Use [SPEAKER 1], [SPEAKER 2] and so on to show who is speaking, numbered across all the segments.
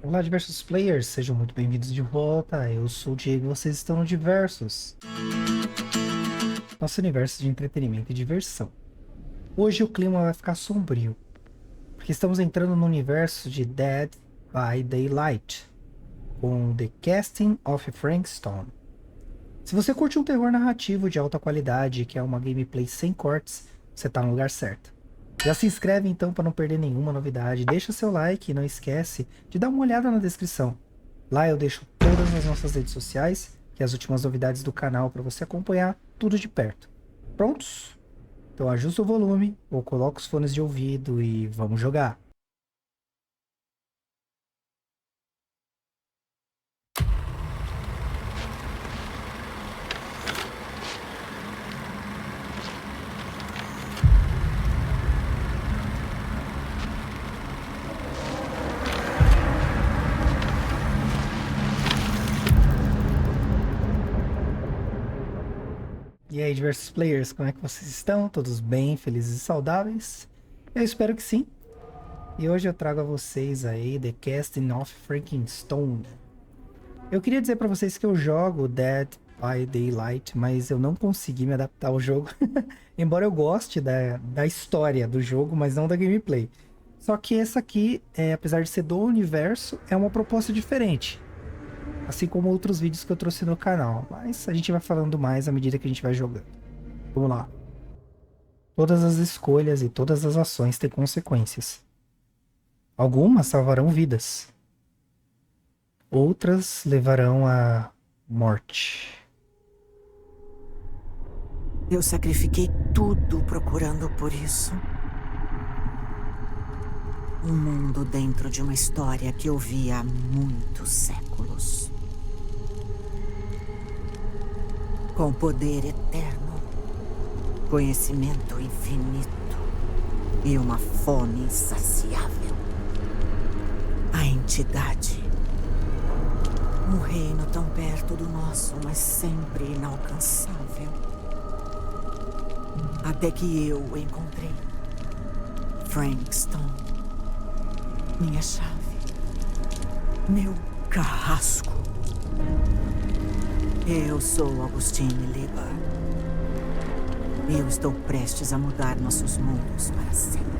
[SPEAKER 1] Olá, diversos players, sejam muito bem-vindos de volta. Eu sou o Diego e vocês estão no Diversos, nosso universo de entretenimento e diversão. Hoje o clima vai ficar sombrio, porque estamos entrando no universo de Dead by Daylight, com The Casting of Frank Stone. Se você curte um terror narrativo de alta qualidade, que é uma gameplay sem cortes, você está no lugar certo. Já se inscreve então para não perder nenhuma novidade, deixa seu like e não esquece de dar uma olhada na descrição. Lá eu deixo todas as nossas redes sociais e as últimas novidades do canal para você acompanhar tudo de perto. Prontos? Então ajusta o volume ou coloca os fones de ouvido e vamos jogar. E aí, diversos players, como é que vocês estão? Todos bem, felizes e saudáveis? Eu espero que sim. E hoje eu trago a vocês aí The Casting of Frankenstone. Eu queria dizer pra vocês que eu jogo Dead by Daylight, mas eu não consegui me adaptar ao jogo. Embora eu goste da história do jogo, mas não da gameplay. Só que essa aqui, apesar de ser do universo, é uma proposta diferente. Assim como outros vídeos que eu trouxe no canal. Mas a gente vai falando mais à medida que a gente vai jogando. Vamos lá. Todas as escolhas e todas as ações têm consequências. Algumas salvarão vidas. Outras levarão à morte.
[SPEAKER 2] Eu sacrifiquei tudo procurando por isso. Um mundo dentro de uma história que eu vi há muitos séculos. Com poder eterno, conhecimento infinito e uma fome insaciável. A entidade. Um reino tão perto do nosso, mas sempre inalcançável. Até que eu o encontrei. Frank Stone. Minha chave. Meu carrasco. Eu sou Augustine Lieber. E eu estou prestes a mudar nossos mundos para sempre.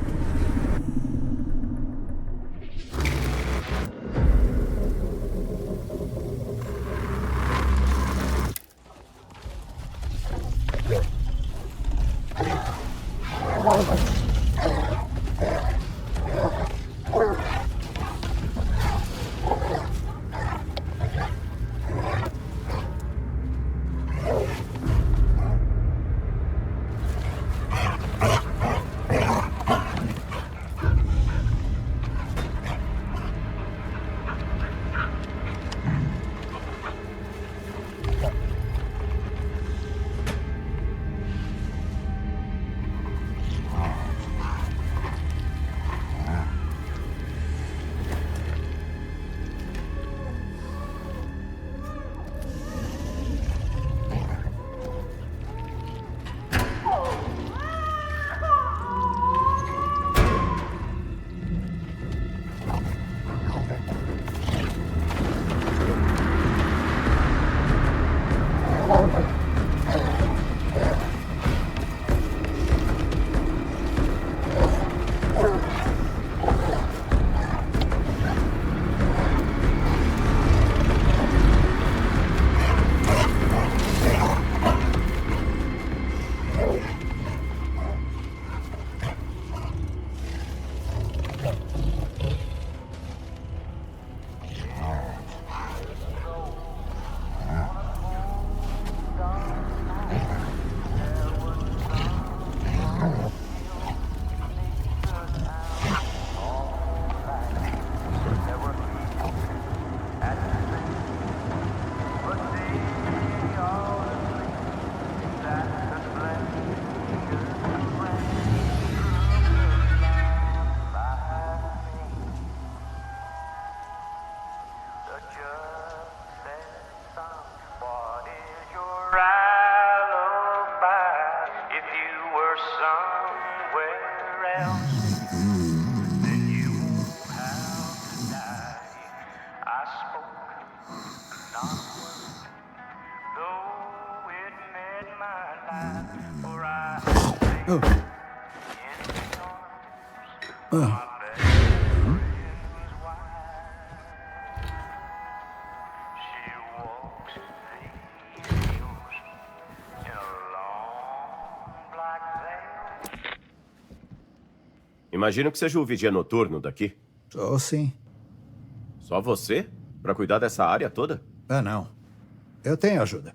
[SPEAKER 3] I spoke not a word, though it made my life, for I lay in the arms of my best friend's wife. She walks the hills in a long black veil.
[SPEAKER 4] Imagino que seja o vigia noturno daqui.
[SPEAKER 5] Sou sim.
[SPEAKER 4] Só você? Pra cuidar dessa área toda?
[SPEAKER 5] Ah, não. Eu tenho ajuda.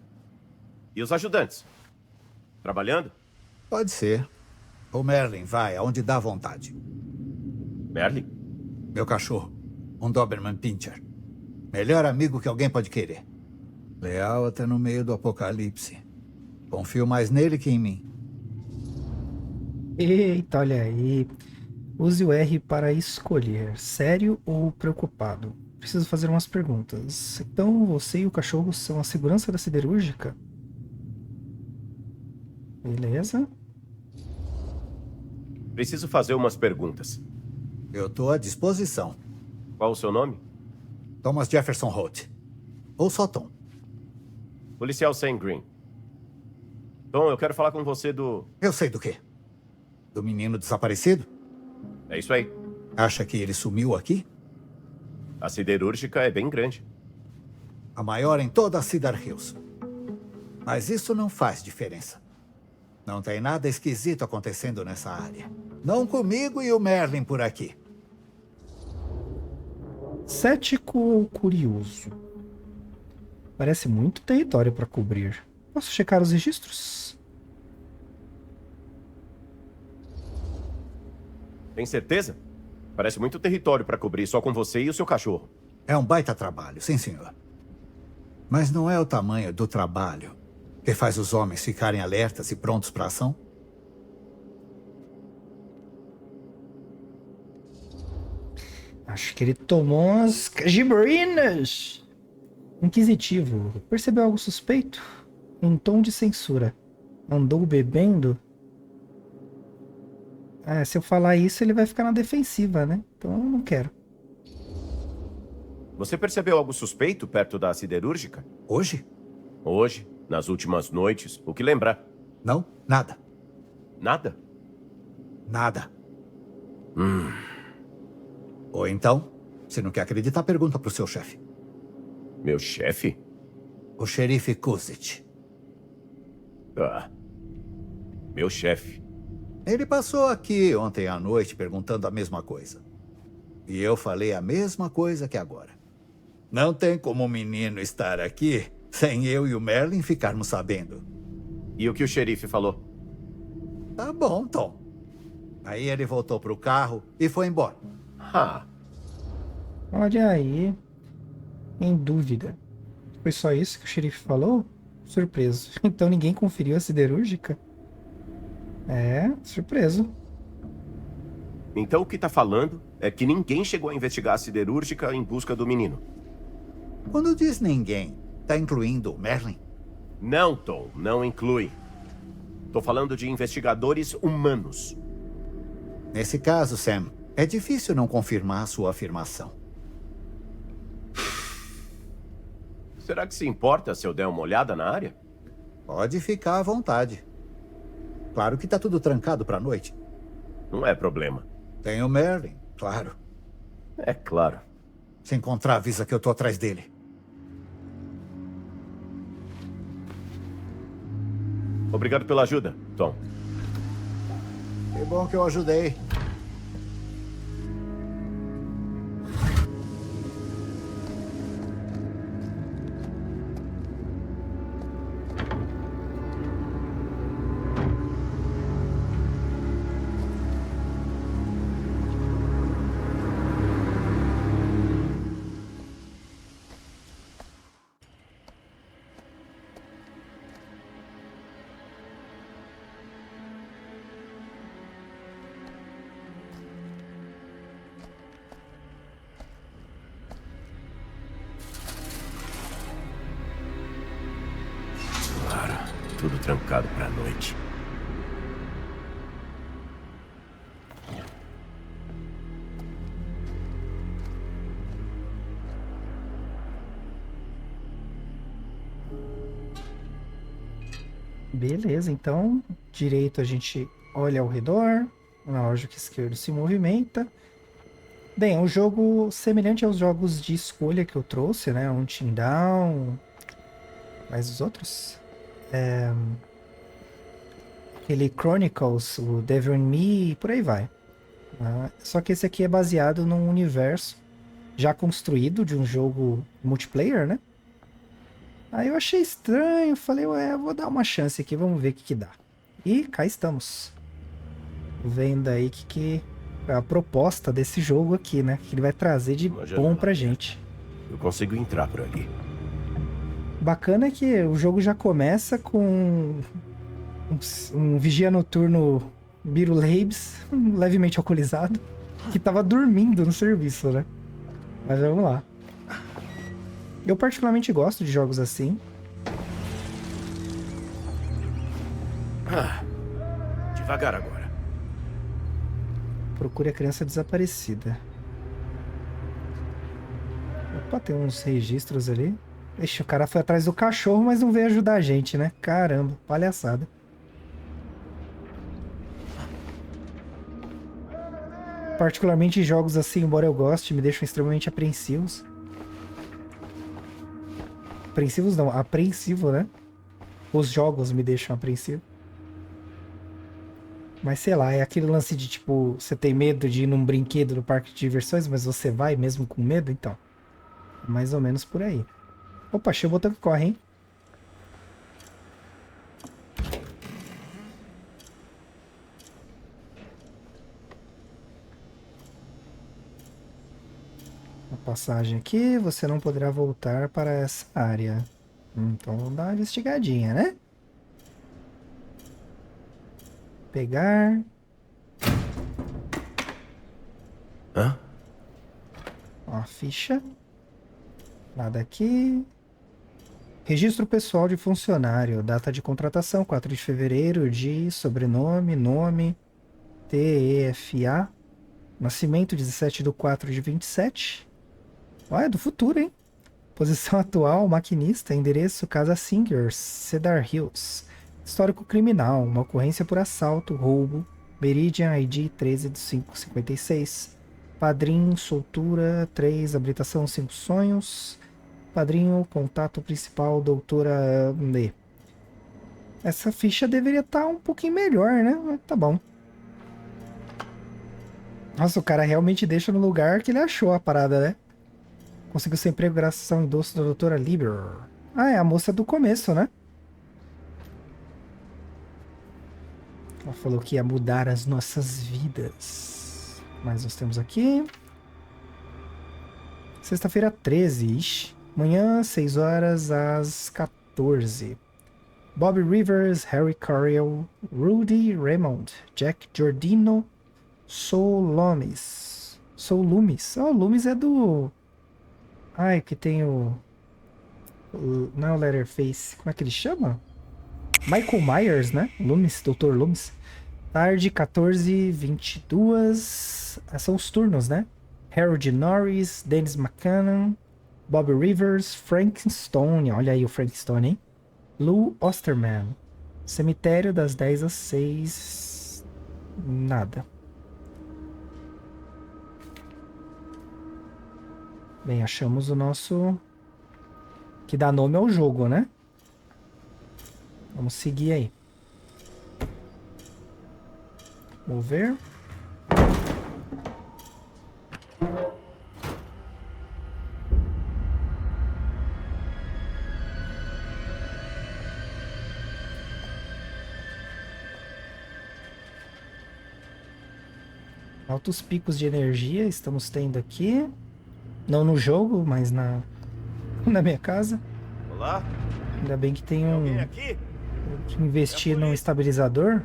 [SPEAKER 4] E os ajudantes? Trabalhando?
[SPEAKER 5] Pode ser. O Merlin vai aonde dá vontade.
[SPEAKER 4] Merlin?
[SPEAKER 5] Meu cachorro. Um Doberman Pinscher. Melhor amigo que alguém pode querer. Leal até no meio do apocalipse. Confio mais nele que em mim.
[SPEAKER 1] Eita, olha aí. Use o R para escolher, sério ou preocupado. Preciso fazer umas perguntas. Então, você e o cachorro são a segurança da siderúrgica? Beleza.
[SPEAKER 4] Preciso fazer umas perguntas.
[SPEAKER 5] Eu tô à disposição.
[SPEAKER 4] Qual o seu nome?
[SPEAKER 5] Thomas Jefferson Holt. Ou só Tom.
[SPEAKER 4] Policial Sam Green. Tom, eu quero falar com você do...
[SPEAKER 5] Eu sei do quê? Do menino desaparecido?
[SPEAKER 4] É isso aí.
[SPEAKER 5] Acha que ele sumiu aqui?
[SPEAKER 4] A siderúrgica é bem grande.
[SPEAKER 5] A maior em toda a Cedar Hills. Mas isso não faz diferença. Não tem nada esquisito acontecendo nessa área. Não comigo e o Merlin por aqui.
[SPEAKER 1] Cético ou curioso? Parece muito território para cobrir. Posso checar os registros?
[SPEAKER 4] Tem certeza? Parece muito território pra cobrir só com você e o seu cachorro.
[SPEAKER 5] É um baita trabalho, sim, senhor. Mas não é o tamanho do trabalho que faz os homens ficarem alertas e prontos para ação?
[SPEAKER 1] Acho que ele tomou umas gibrinas. Inquisitivo. Percebeu algo suspeito? Em tom de censura. Andou bebendo? Se eu falar isso, ele vai ficar na defensiva, né? Então eu não quero.
[SPEAKER 4] Você percebeu algo suspeito perto da siderúrgica?
[SPEAKER 5] Hoje?
[SPEAKER 4] Hoje, nas últimas noites, o que lembrar?
[SPEAKER 5] Não, nada.
[SPEAKER 4] Nada?
[SPEAKER 5] Nada. Ou então, se não quer acreditar, pergunta pro seu chefe.
[SPEAKER 4] Meu chefe?
[SPEAKER 5] O xerife Kuzit.
[SPEAKER 4] Ah. Meu chefe.
[SPEAKER 5] Ele passou aqui ontem à noite perguntando a mesma coisa. E eu falei a mesma coisa que agora. Não tem como o menino estar aqui sem eu e o Merlin ficarmos sabendo.
[SPEAKER 4] E o que o xerife falou?
[SPEAKER 5] Tá bom, Tom. Aí ele voltou pro carro e foi embora.
[SPEAKER 4] Ah.
[SPEAKER 1] Olha aí. Em dúvida. Foi só isso que o xerife falou? Surpreso. Então ninguém conferiu a siderúrgica? Surpreso.
[SPEAKER 4] Então o que tá falando é que ninguém chegou a investigar a siderúrgica em busca do menino.
[SPEAKER 5] Quando diz ninguém, tá incluindo o Merlin?
[SPEAKER 4] Não, Tom, não inclui. Tô falando de investigadores humanos.
[SPEAKER 5] Nesse caso, Sam, é difícil não confirmar sua afirmação.
[SPEAKER 4] Será que se importa se eu der uma olhada na área?
[SPEAKER 5] Pode ficar à vontade. Claro que tá tudo trancado pra noite.
[SPEAKER 4] Não é problema.
[SPEAKER 5] Tem o Merlin, claro.
[SPEAKER 4] É claro.
[SPEAKER 5] Se encontrar, avisa que eu tô atrás dele.
[SPEAKER 4] Obrigado pela ajuda, Tom.
[SPEAKER 5] Que bom que eu ajudei.
[SPEAKER 4] Tudo trancado pra noite.
[SPEAKER 1] Beleza, então, direito a gente olha ao redor, analógico esquerdo se movimenta. Bem, é um jogo semelhante aos jogos de escolha que eu trouxe, né? Until Dawn, mais os outros. Aquele Chronicles, o Devil in Me, por aí vai. Só que esse aqui é baseado num universo já construído de um jogo multiplayer, né? Aí eu achei estranho, falei, ué, eu vou dar uma chance aqui, vamos ver o que que dá. E cá estamos. Vendo aí que é a proposta desse jogo aqui, né? Que ele vai trazer de bom pra gente.
[SPEAKER 4] Eu consigo entrar por ali.
[SPEAKER 1] Bacana é que o jogo já começa com um vigia noturno Biro Leibs, levemente alcoolizado, que tava dormindo no serviço, né? Mas vamos lá. Eu particularmente gosto de jogos assim.
[SPEAKER 4] Devagar agora.
[SPEAKER 1] Procure a criança desaparecida. Opa, tem uns registros ali. Ixi, o cara foi atrás do cachorro, mas não veio ajudar a gente, né? Caramba, palhaçada. Particularmente jogos assim, embora eu goste, me deixam extremamente apreensivos. Apreensivos não, apreensivo, né? Os jogos me deixam apreensivo. Mas sei lá, é aquele lance de tipo, você tem medo de ir num brinquedo no parque de diversões, mas você vai mesmo com medo, então. Mais ou menos por aí. Opa, achei o botão que corre, hein? Uma passagem aqui, você não poderá voltar para essa área. Então vamos dar uma investigadinha, né? Pegar.
[SPEAKER 4] Hã?
[SPEAKER 1] Ó, a ficha. Nada aqui. Registro pessoal de funcionário. Data de contratação, 4 de fevereiro. De sobrenome, nome. TEFA. Nascimento, 17/4/27. Ó, é do futuro, hein? Posição atual, maquinista. Endereço, Casa Singers, Cedar Hills. Histórico criminal. Uma ocorrência por assalto, roubo. Meridian ID 13/5/56. Padrinho, soltura, 3, habilitação, 5 sonhos. Padrinho, contato principal, doutora D. Essa ficha deveria estar um pouquinho melhor, né? Mas tá bom. Nossa, o cara realmente deixa no lugar que ele achou a parada, né? Conseguiu seu emprego graças ao endosso da doutora Lieber. Ah, é a moça do começo, né? Ela falou que ia mudar as nossas vidas. Mas nós temos aqui. Sexta-feira 13. Ixi. Amanhã, 6 horas às 14. Bob Rivers, Harry Carriel, Rudy Raymond, Jack Giordino, Soul Loomis. Soul Loomis. Oh, Loomis é do... Ai, que tem o... Não é o Letterface. Como é que ele chama? Michael Myers, né? Loomis, Dr. Loomis. Tarde, 14h22. São os turnos, né? Harold Norris, Dennis McCann, Bob Rivers, Frank Stone. Olha aí o Frank Stone, hein? Lou Osterman. Cemitério das 10 às 6. Nada. Bem, achamos o nosso... Que dá nome ao jogo, né? Vamos seguir aí. Mover. Altos picos de energia estamos tendo aqui. Não no jogo, mas na minha casa.
[SPEAKER 4] Olá?
[SPEAKER 1] Ainda bem que tem
[SPEAKER 4] Alguém aqui?
[SPEAKER 1] investir num estabilizador,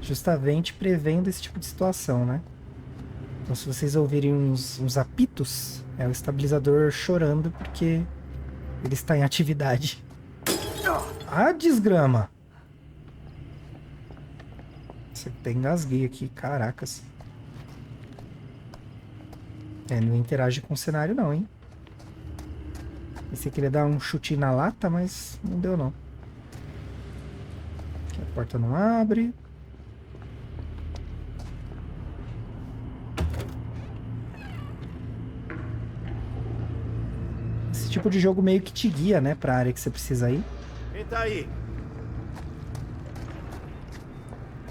[SPEAKER 1] justamente prevendo esse tipo de situação, né? Então, se vocês ouvirem uns apitos, é o estabilizador chorando porque ele está em atividade. Ah, desgrama! Você até engasguei aqui, caracas. Não interage com o cenário não, hein? Pensei que ele ia dar um chute na lata, mas não deu não. porta não abre. Esse tipo de jogo meio que te guia, né, pra área que você precisa ir.
[SPEAKER 4] Quem tá aí?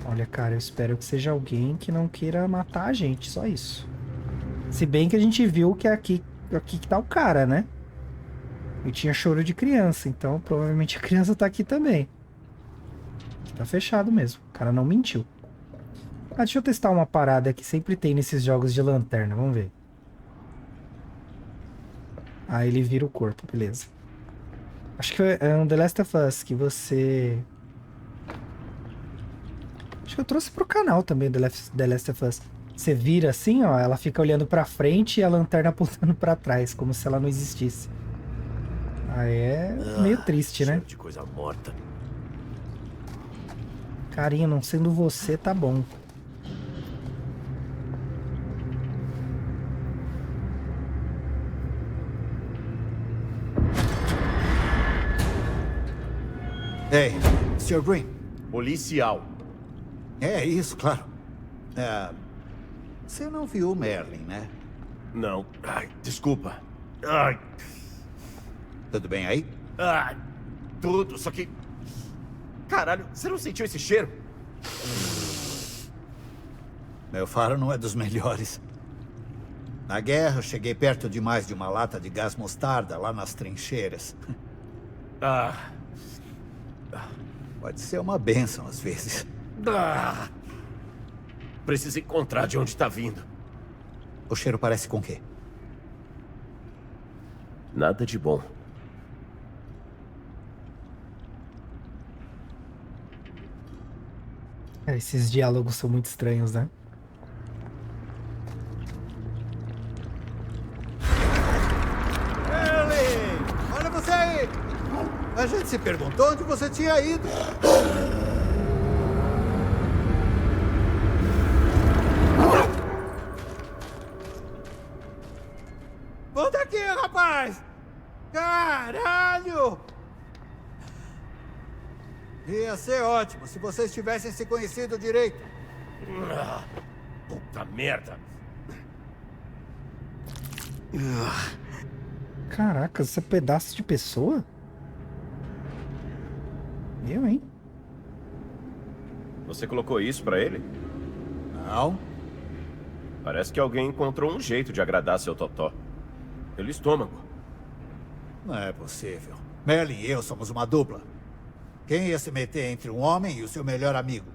[SPEAKER 1] Olha, cara, eu espero que seja alguém que não queira matar a gente, só isso. Se bem que a gente viu que é aqui que tá o cara, né? E tinha choro de criança, então provavelmente a criança tá aqui também. Tá fechado mesmo, o cara não mentiu. Ah, deixa eu testar uma parada que sempre tem nesses jogos de lanterna, vamos ver. Ah, ele vira o corpo, beleza. Acho que é um The Last of Us que você... Acho que eu trouxe pro canal também The Last of Us. Você vira assim, ó, ela fica olhando pra frente e a lanterna apontando pra trás, como se ela não existisse. Ah, é meio triste, né?
[SPEAKER 4] Cheiro de coisa morta.
[SPEAKER 1] Carinha, não sendo você, tá bom.
[SPEAKER 5] Ei, Sr. Green.
[SPEAKER 4] Policial.
[SPEAKER 5] É isso, claro. Você não viu o Merlin, né?
[SPEAKER 4] Não. Ai, desculpa. Ai,
[SPEAKER 5] Tudo bem aí?
[SPEAKER 4] ai, tudo, só que... Caralho, você não sentiu esse cheiro?
[SPEAKER 5] Meu faro não é dos melhores. Na guerra, eu cheguei perto demais de uma lata de gás mostarda lá nas trincheiras.
[SPEAKER 4] Ah,
[SPEAKER 5] Pode ser uma bênção às vezes.
[SPEAKER 4] ah. Preciso encontrar de onde tá vindo.
[SPEAKER 5] O cheiro parece com o quê?
[SPEAKER 4] Nada de bom.
[SPEAKER 1] Esses diálogos são muito estranhos, né?
[SPEAKER 5] Merlin! Olha você aí! A gente se perguntou onde você tinha ido. Volta aqui, rapaz! Caralho! Ia ser ótimo se vocês tivessem se conhecido direito.
[SPEAKER 4] Ah, puta merda.
[SPEAKER 1] Caraca, isso é pedaço de pessoa? Eu, hein?
[SPEAKER 4] Você colocou isso pra ele?
[SPEAKER 5] Não?
[SPEAKER 4] Parece que alguém encontrou um jeito de agradar seu totó. Pelo estômago.
[SPEAKER 5] Não é possível. Merlin e eu somos uma dupla. Quem ia se meter entre um homem e o seu melhor amigo?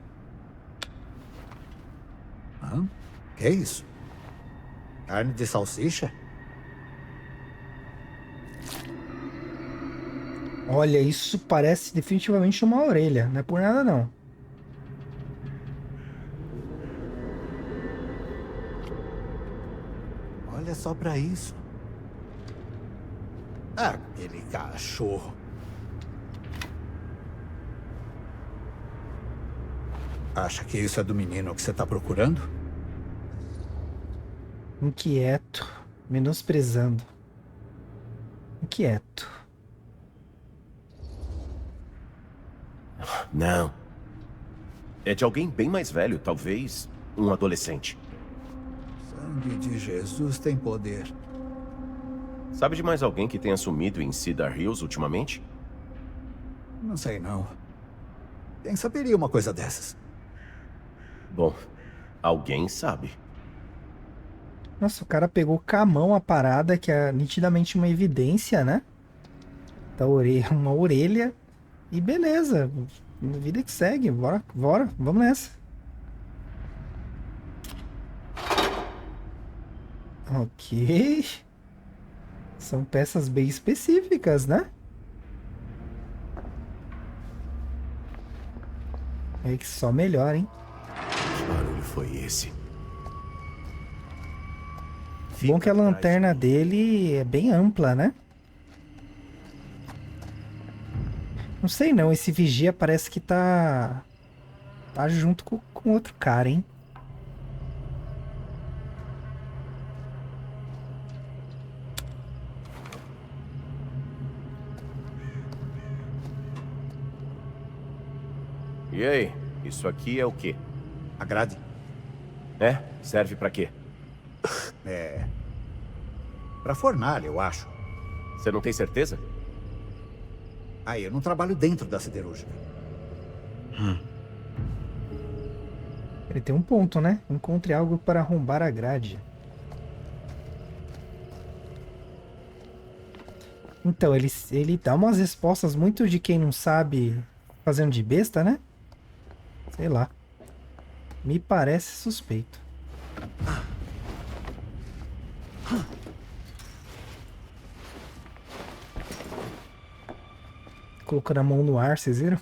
[SPEAKER 5] Hã? Que é isso? Carne de salsicha?
[SPEAKER 1] Olha, isso parece definitivamente uma orelha. Não é por nada, não.
[SPEAKER 5] Olha só pra isso. Ah, aquele cachorro. Acha que isso é do menino que você tá procurando?
[SPEAKER 1] Inquieto. Menosprezando. Inquieto.
[SPEAKER 4] Não. É de alguém bem mais velho, talvez um adolescente.
[SPEAKER 5] Sangue de Jesus tem poder.
[SPEAKER 4] Sabe de mais alguém que tenha sumido em Cedar Hills ultimamente?
[SPEAKER 5] Não sei não. Quem saberia uma coisa dessas?
[SPEAKER 4] Bom, alguém sabe.
[SPEAKER 1] Nossa, o cara pegou com a mão a parada, que é nitidamente uma evidência, né? Da orelha, uma orelha. E beleza. Vida que segue. Bora, bora. Vamos nessa. Ok. São peças bem específicas, né? É que só melhor, hein?
[SPEAKER 4] Que barulho foi esse?
[SPEAKER 1] Bom que a
[SPEAKER 4] Fica atrás
[SPEAKER 1] lanterna
[SPEAKER 4] de mim.
[SPEAKER 1] dele é bem ampla, né? Não sei não, esse vigia parece que tá junto com outro cara, hein?
[SPEAKER 4] E aí? Isso aqui é o quê?
[SPEAKER 5] A grade.
[SPEAKER 4] É? Serve pra quê?
[SPEAKER 5] É. Pra fornalha, eu acho.
[SPEAKER 4] Você não tem certeza?
[SPEAKER 5] Ah, eu não trabalho dentro da siderúrgica.
[SPEAKER 1] Ele tem um ponto, né? Encontre algo para arrombar a grade. Então, ele dá umas respostas muito de quem não sabe fazendo de besta, né? Sei lá. Me parece suspeito. Colocando a mão no ar, vocês viram?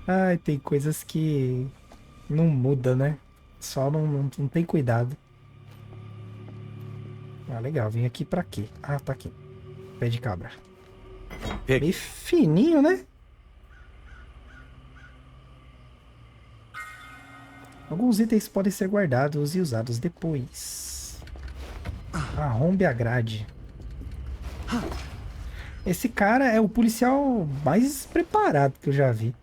[SPEAKER 1] Ai, tem coisas que não muda, né? Só não tem cuidado. Ah, legal. Vim aqui pra quê? Ah, tá aqui. Pé de cabra.
[SPEAKER 4] Pegue.
[SPEAKER 1] Meio fininho, né? Alguns itens podem ser guardados e usados depois. Arrombe a grade. Esse cara é o policial mais preparado que eu já vi.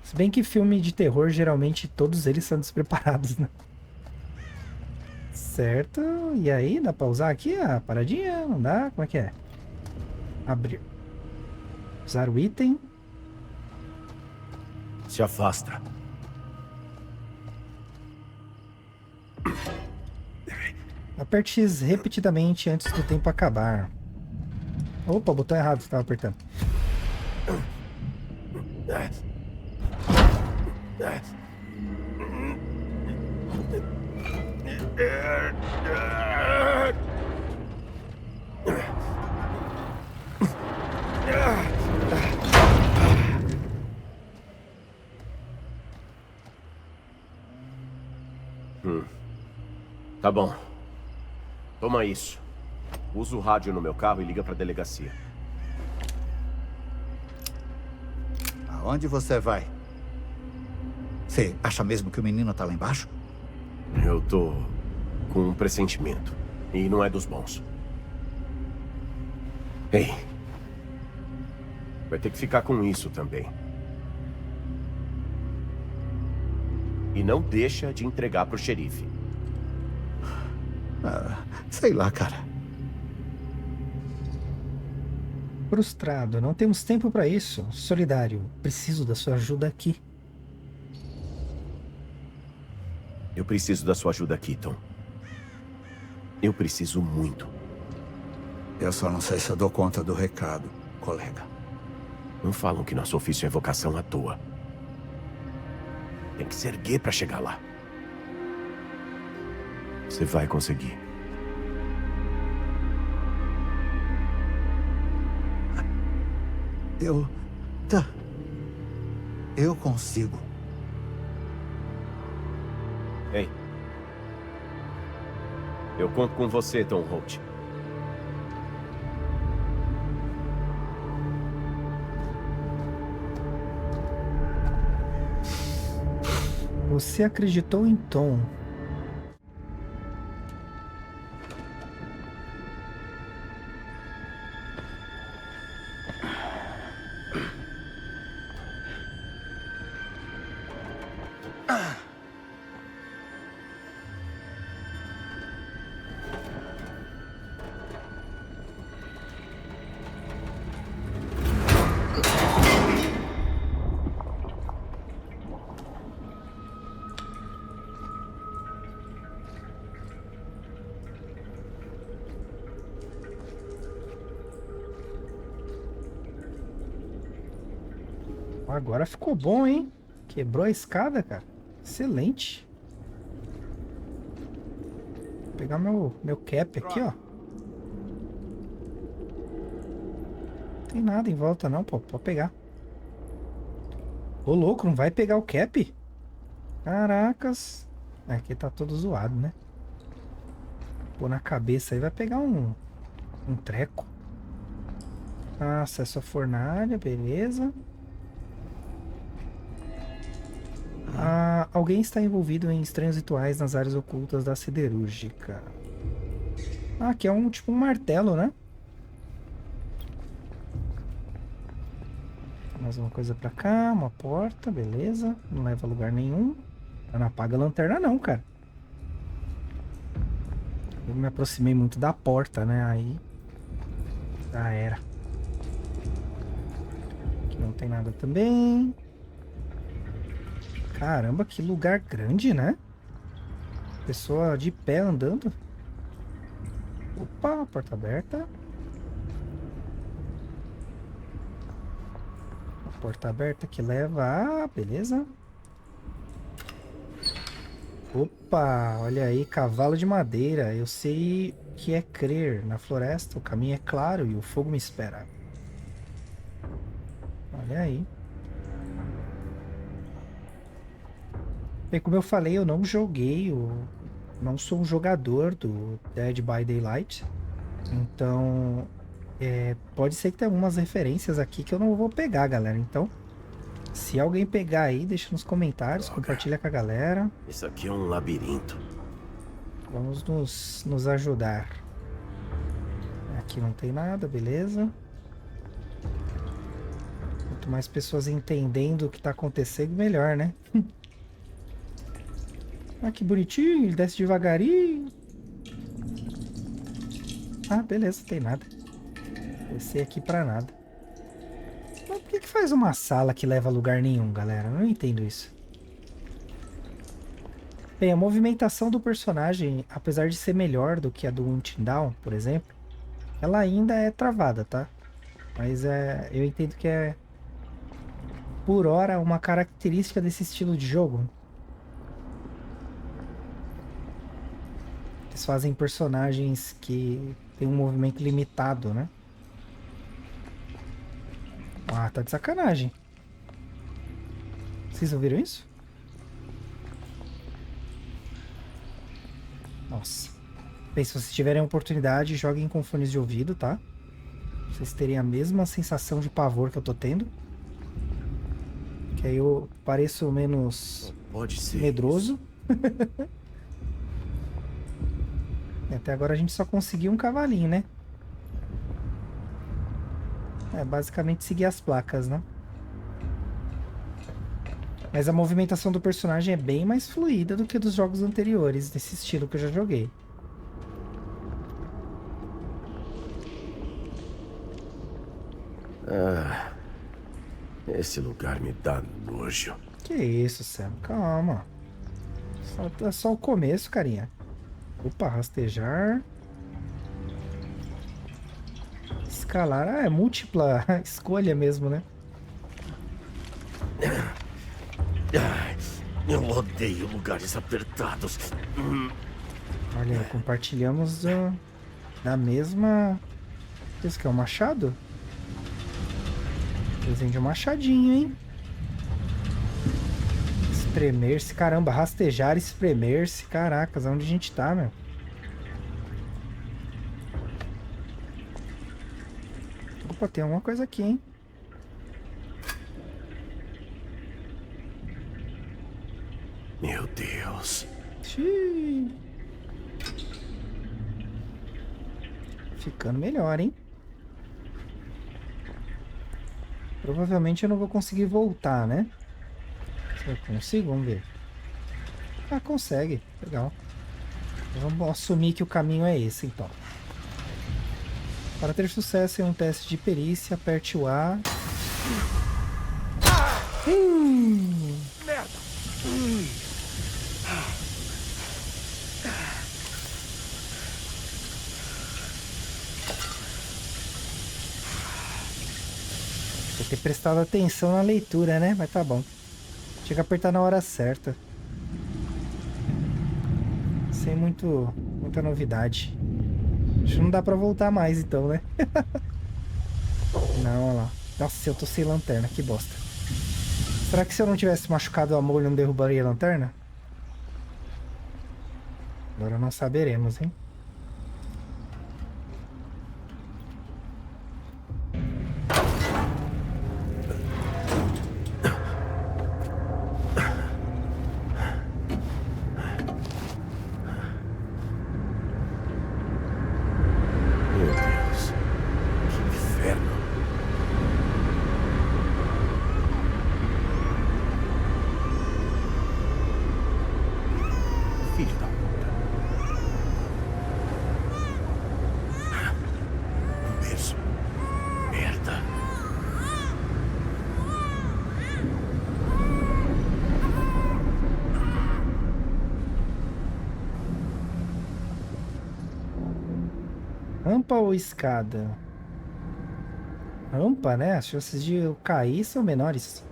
[SPEAKER 1] Se bem que filme de terror, geralmente todos eles são despreparados, né? Certo. E aí, dá pra usar aqui a paradinha? Não dá? Como é que é? Abrir. Usar o item.
[SPEAKER 4] Se afasta.
[SPEAKER 1] Aperte X repetidamente antes do tempo acabar. Opa, botão errado que estava apertando.
[SPEAKER 4] Tá bom. Toma isso. Usa o rádio no meu carro e liga pra delegacia.
[SPEAKER 5] Aonde você vai? Você acha mesmo que o menino tá lá embaixo?
[SPEAKER 4] Eu tô com um pressentimento. E não é dos bons. Ei. Vai ter que ficar com isso também. E não deixa de entregar pro xerife.
[SPEAKER 5] Ah, sei lá, cara.
[SPEAKER 1] Frustrado, não temos tempo para isso. Solidário, preciso da sua ajuda aqui.
[SPEAKER 4] Eu preciso da sua ajuda aqui, Tom. Eu preciso muito.
[SPEAKER 5] Eu só não sei se eu dou conta do recado, colega.
[SPEAKER 4] Não falam que nosso ofício é vocação à toa. Tem que se erguer pra chegar lá. Você vai conseguir.
[SPEAKER 5] Tá. Eu consigo.
[SPEAKER 4] Ei. Eu conto com você, Tom Holt.
[SPEAKER 1] Você acreditou em Tom. Agora ficou bom, hein? Quebrou a escada, cara. Excelente. Vou pegar meu cap aqui, ó. Não tem nada em volta não, pô. Pode pegar. Ô, louco, não vai pegar o cap? Caracas. Aqui tá todo zoado, né? Pô, na cabeça aí vai pegar um treco. Ah, acesso à fornalha, beleza. Ah, alguém está envolvido em estranhos rituais nas áreas ocultas da siderúrgica. Ah, aqui é tipo um martelo, né? Mais uma coisa pra cá, uma porta, beleza. Não leva a lugar nenhum. Não apaga a lanterna não, cara. Eu me aproximei muito da porta, né? Aí já era. Aqui não tem nada também. Caramba, que lugar grande, né? Pessoa de pé andando. Opa, porta aberta. A porta aberta que leva a... beleza. Opa, olha aí, cavalo de madeira. Eu sei o que é crer. Na floresta o caminho é claro e o fogo me espera. Olha aí. Bem, como eu falei, eu não joguei, não sou um jogador do Dead by Daylight. Então, pode ser que tenha algumas referências aqui que eu não vou pegar, galera. Então, se alguém pegar aí, deixa nos comentários, compartilha com a galera.
[SPEAKER 4] Isso aqui é um labirinto.
[SPEAKER 1] Vamos nos ajudar. Aqui não tem nada, beleza. Quanto mais pessoas entendendo o que tá acontecendo, melhor, né? Ah, que bonitinho, ele desce devagarinho. Ah, beleza, não tem nada. Descer aqui pra nada. Mas por que faz uma sala que leva a lugar nenhum, galera? Eu não entendo isso. Bem, a movimentação do personagem, apesar de ser melhor do que a do Until Dawn, por exemplo, ela ainda é travada, tá? Mas eu entendo que é, por hora, uma característica desse estilo de jogo. Eles fazem personagens que tem um movimento limitado, né? Ah, tá de sacanagem. Vocês ouviram isso? Nossa. Bem, se vocês tiverem a oportunidade, joguem com fones de ouvido, tá? Pra vocês terem a mesma sensação de pavor que eu tô tendo. Que aí eu pareço menos
[SPEAKER 4] Pode ser
[SPEAKER 1] medroso. Até agora a gente só conseguiu um cavalinho, né? É basicamente seguir as placas, né? Mas a movimentação do personagem é bem mais fluida do que dos jogos anteriores, desse estilo que eu já joguei.
[SPEAKER 4] Ah, esse lugar me dá nojo.
[SPEAKER 1] Que isso, Sam? Calma. É só o começo, carinha. Opa, rastejar. Escalar. Ah, é múltipla escolha mesmo, né?
[SPEAKER 4] Eu odeio lugares apertados.
[SPEAKER 1] Olha aí, compartilhamos da mesma... Isso que é um machado? Desenho de um machadinho, hein? Espremer-se. Caramba, rastejar, espremer-se. Caracas, onde a gente tá, meu? Opa, tem alguma coisa aqui, hein?
[SPEAKER 4] Meu Deus.
[SPEAKER 1] Xiii. Ficando melhor, hein? Provavelmente eu não vou conseguir voltar, né? Se eu consigo, vamos ver. Ah, consegue. Legal. Vamos assumir que o caminho é esse, então. Para ter sucesso em um teste de perícia, aperte o A.
[SPEAKER 4] Merda.
[SPEAKER 1] Tem que ter prestado atenção na leitura, né? Mas tá bom. Tinha que apertar na hora certa. Sem muita novidade. Acho que não dá pra voltar mais então, né? Não, olha lá. Nossa, eu tô sem lanterna, que bosta. Será que se eu não tivesse machucado a mão, eu não derrubaria a lanterna? Agora não saberemos, hein?
[SPEAKER 4] Meu Deus. Que inferno.
[SPEAKER 1] Rampa ou escada? Rampa, né? As chances de eu cair são menores.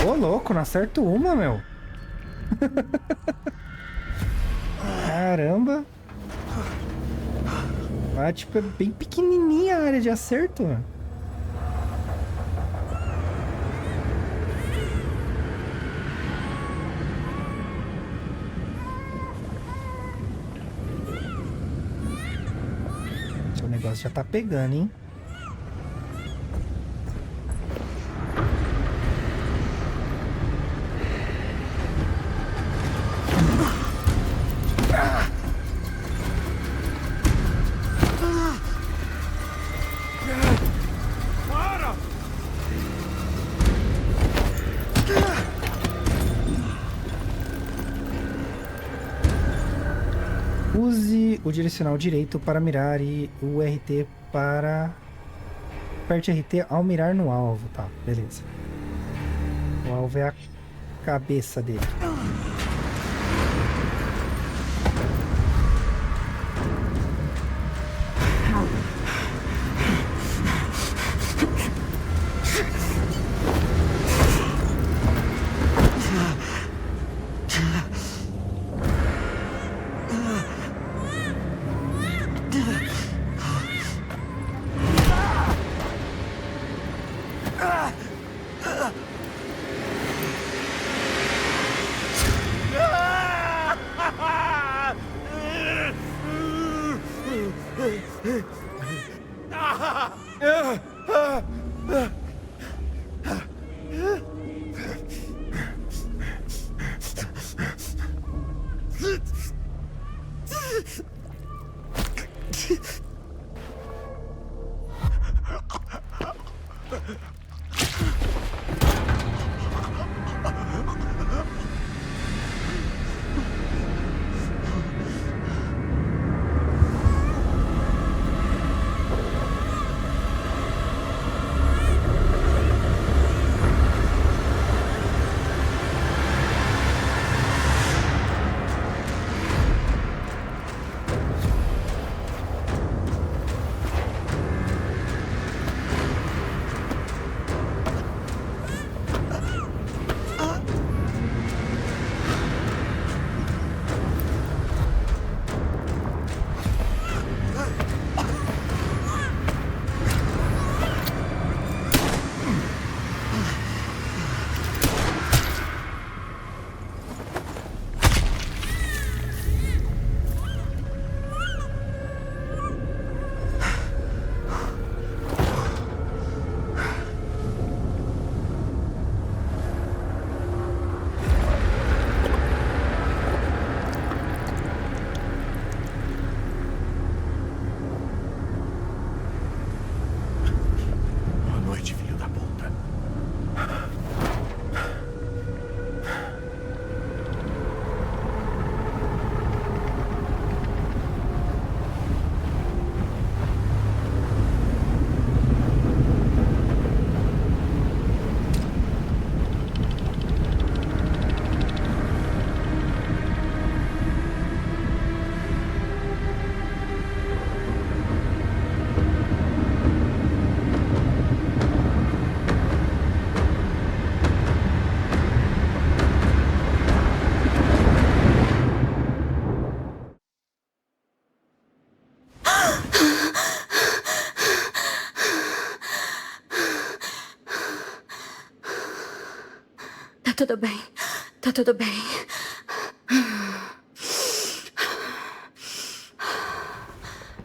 [SPEAKER 1] Ô, louco, não acerto uma, meu. Caramba. Ah, tipo, é bem pequenininha a área de acerto, mano. O negócio já tá pegando, hein? Use o direcional direito para mirar e o RT para... Aperte RT ao mirar no alvo. Tá, beleza. O alvo é a cabeça dele.
[SPEAKER 6] Tá tudo bem. Tá tudo bem.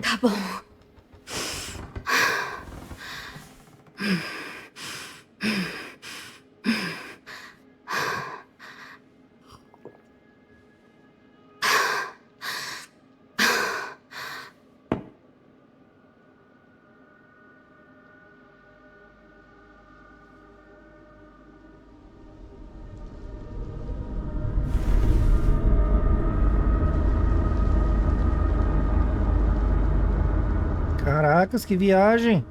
[SPEAKER 6] Tá bom.
[SPEAKER 1] Caracas, que viagem!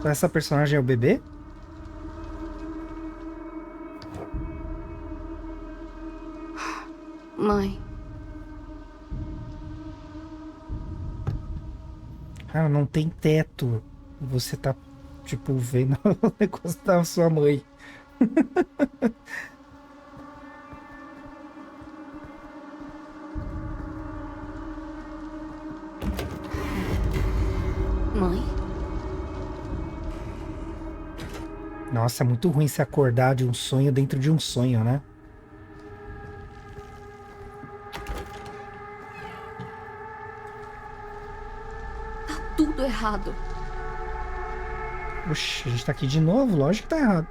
[SPEAKER 1] Essa personagem é o bebê?
[SPEAKER 6] Mãe,
[SPEAKER 1] Cara, não tem teto. E você tá, tipo, vendo o negócio da sua mãe.
[SPEAKER 6] mãe.
[SPEAKER 1] Nossa, é muito ruim se acordar de um sonho dentro de um sonho, né?
[SPEAKER 6] Tá tudo errado.
[SPEAKER 1] Oxi, a gente tá aqui de novo? Lógico que tá errado.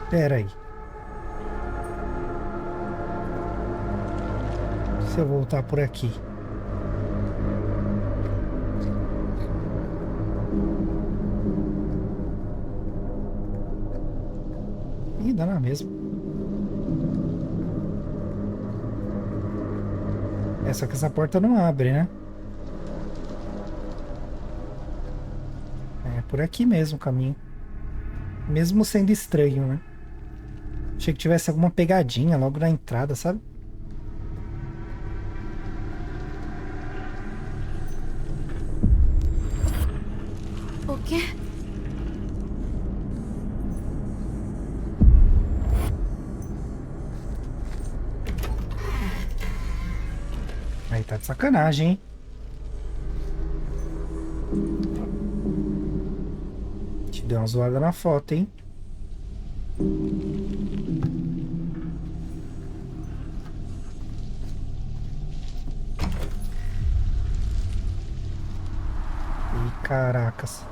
[SPEAKER 1] Pera aí. Se eu voltar por aqui. Ih, dá na mesma. É, só que essa porta não abre, né? É por aqui mesmo o caminho. Mesmo sendo estranho, né? Achei que tivesse alguma pegadinha logo na entrada, sabe?
[SPEAKER 6] O quê?
[SPEAKER 1] Aí tá de sacanagem, hein? Te deu uma zoada na foto, hein? Ih, caracas.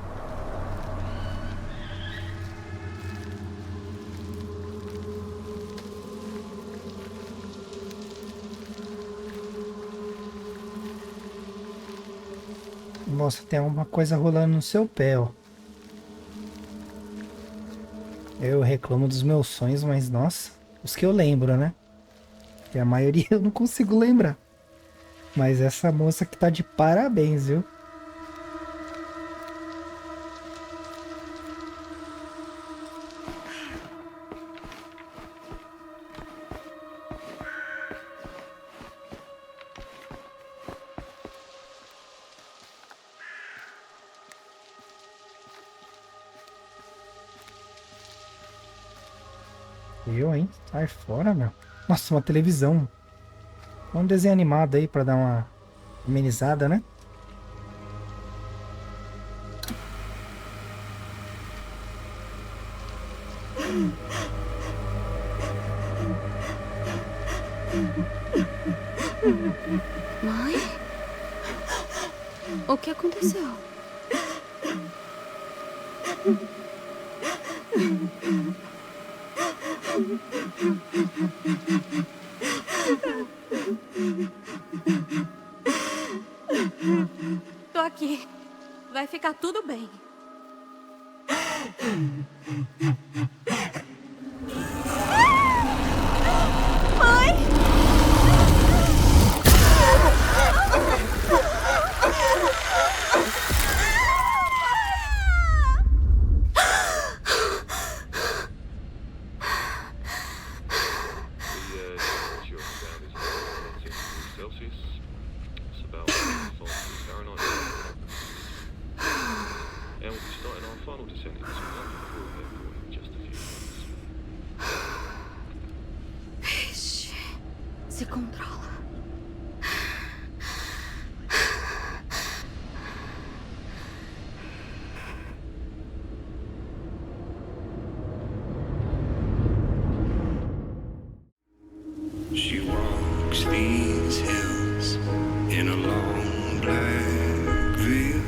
[SPEAKER 1] Moça, tem alguma coisa rolando no seu pé, ó. Eu reclamo dos meus sonhos, mas nossa, os que eu lembro, né? E a maioria eu não consigo lembrar. Mas essa moça que tá de parabéns, viu? Eu, hein? Sai fora, meu. Nossa, uma televisão. Um desenho animado aí pra dar uma amenizada, né?
[SPEAKER 6] Mãe? O que aconteceu? Tô aqui. Vai ficar tudo bem. Mãe! Vixe, se controla.
[SPEAKER 7] She walks these hills in a long black veil.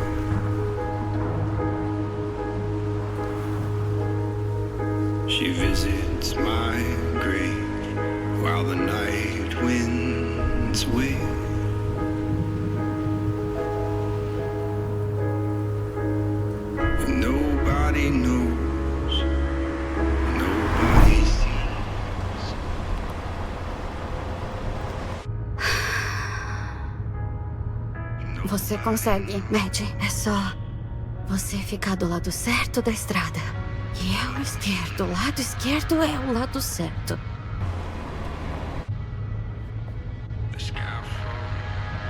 [SPEAKER 7] She visits my grave while the night winds wail. And nobody knows, nobody sees.
[SPEAKER 6] Você consegue, Mad. É só você ficar do lado certo da estrada. E é o esquerdo. O lado esquerdo é o lado certo.
[SPEAKER 7] The scaffold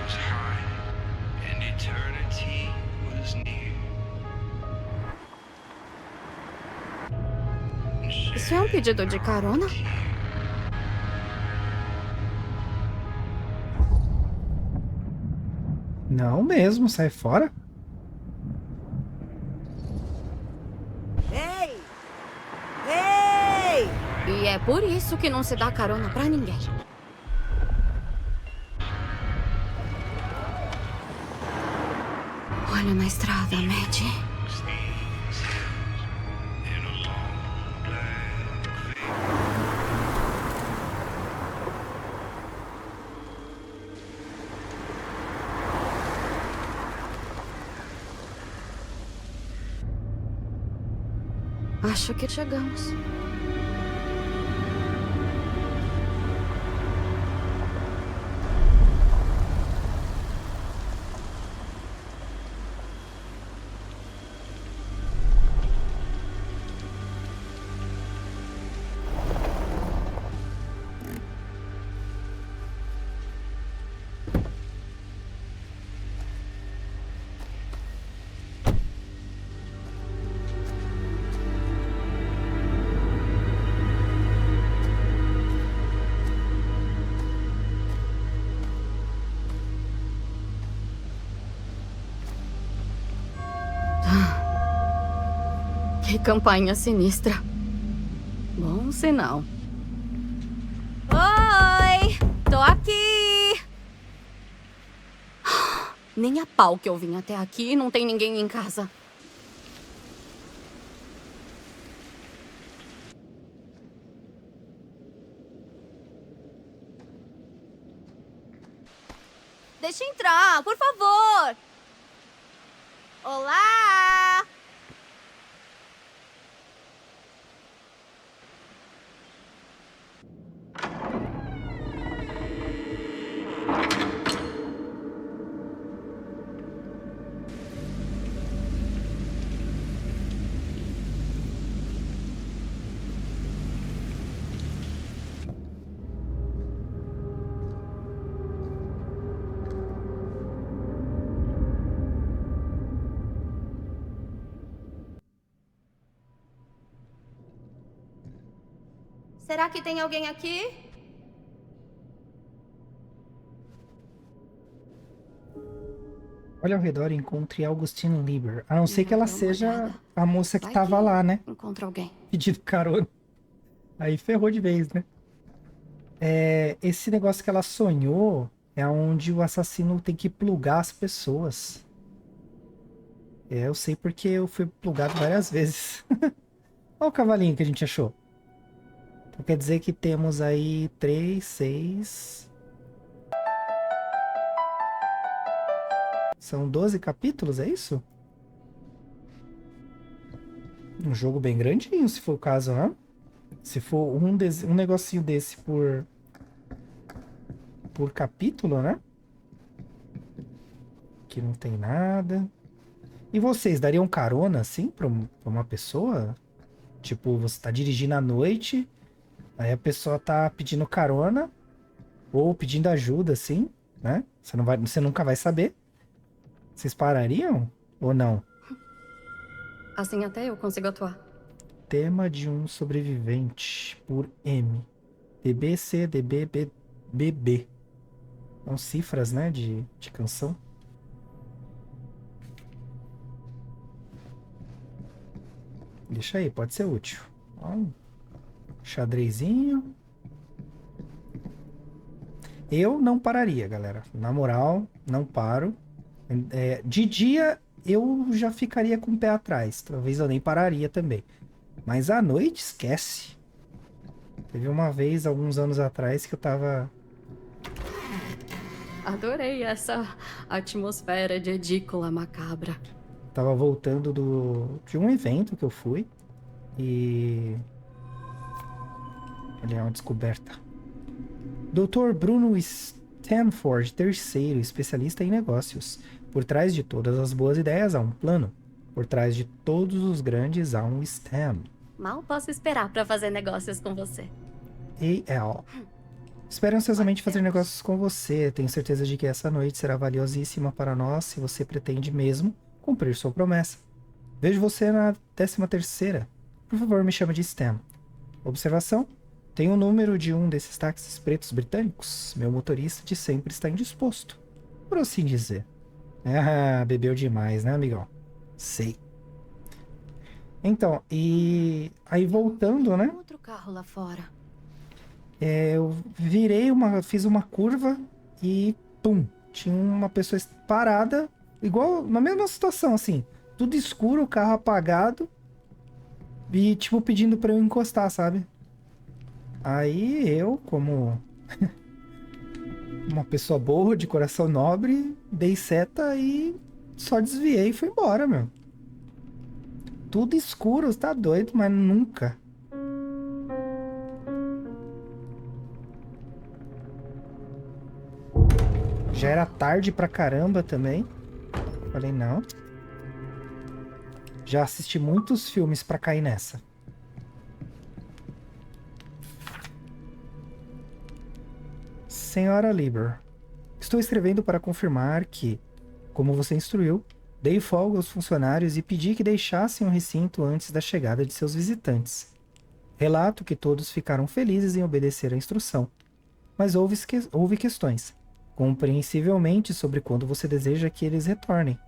[SPEAKER 7] was high, and eternity was near.
[SPEAKER 6] Isso é um pedido de carona?
[SPEAKER 1] Não mesmo, sai fora.
[SPEAKER 2] Ei! Ei!
[SPEAKER 6] E é por isso que não se dá carona pra ninguém. Olha na estrada, Mad.
[SPEAKER 7] In a long black veil.
[SPEAKER 6] Acho que chegamos. Que campainha sinistra. Bom sinal. Oi! Tô aqui! Nem a pau que eu vim até aqui e não tem ninguém em casa. Deixa eu entrar, por favor! Olá! Será que tem alguém aqui?
[SPEAKER 1] Olha ao redor e encontre Augustine Lieber. A não ser que ela
[SPEAKER 6] Dá uma
[SPEAKER 1] seja
[SPEAKER 6] olhada.
[SPEAKER 1] a moça que
[SPEAKER 6] Vai
[SPEAKER 1] tava lá, né?
[SPEAKER 6] Encontra alguém.
[SPEAKER 1] Pedindo carona. Aí ferrou de vez, né? Esse negócio que ela sonhou é onde o assassino tem que plugar as pessoas. Eu sei porque eu fui plugado várias vezes. Olha o cavalinho que a gente achou. Então quer dizer que temos aí 3, 6... São 12 capítulos, é isso? Um jogo bem grandinho, se for o caso, né? Se for um negocinho desse por capítulo, né? Aqui não tem nada. E vocês dariam carona, assim, pra uma pessoa? Tipo, você tá dirigindo à noite, aí a pessoa tá pedindo carona, ou pedindo ajuda, assim, né? Você nunca vai saber. Vocês parariam ou não?
[SPEAKER 6] Assim até eu consigo atuar.
[SPEAKER 1] Tema de um sobrevivente por M. DBC, DB, BB. São cifras, né, de canção. Deixa aí, pode ser útil. Ó, um xadrezinho. Eu não pararia, galera. Na moral, não paro. De dia eu já ficaria com o pé atrás. Talvez eu nem pararia também. Mas à noite, esquece. Teve uma vez, alguns anos atrás, que eu tava...
[SPEAKER 6] Adorei essa atmosfera de edícula macabra.
[SPEAKER 1] Tava voltando de um evento que eu fui. E... Olha, é uma descoberta. Dr. Bruno Stanford, terceiro, especialista em negócios. Por trás de todas as boas ideias há um plano. Por trás de todos os grandes há um STEM.
[SPEAKER 6] Mal posso esperar pra fazer negócios com você.
[SPEAKER 1] AL. Espero ansiosamente fazer negócios com você. Tenho certeza de que essa noite será valiosíssima para nós se você pretende mesmo cumprir sua promessa. Vejo você na 13ª. Por favor, me chame de Stan. Observação. Tem o número de um desses táxis pretos britânicos. Meu motorista de sempre está indisposto. Por assim dizer. Ah, bebeu demais, né, amigão? Sei. Então, e aí voltando, né?
[SPEAKER 6] Outro carro lá fora.
[SPEAKER 1] Eu fiz uma curva e pum, tinha uma pessoa parada, igual na mesma situação, assim, tudo escuro, o carro apagado e tipo pedindo pra eu encostar, sabe? Aí eu, como uma pessoa boa, de coração nobre, dei seta e só desviei e fui embora, meu. Tudo escuro, tá doido, mas nunca. Já era tarde pra caramba também. Falei, não. Já assisti muitos filmes pra cair nessa. Senhora Lieber, estou escrevendo para confirmar que, como você instruiu, dei folga aos funcionários e pedi que deixassem o recinto antes da chegada de seus visitantes. Relato que todos ficaram felizes em obedecer à instrução, mas houve questões, compreensivelmente, sobre quando você deseja que eles retornem.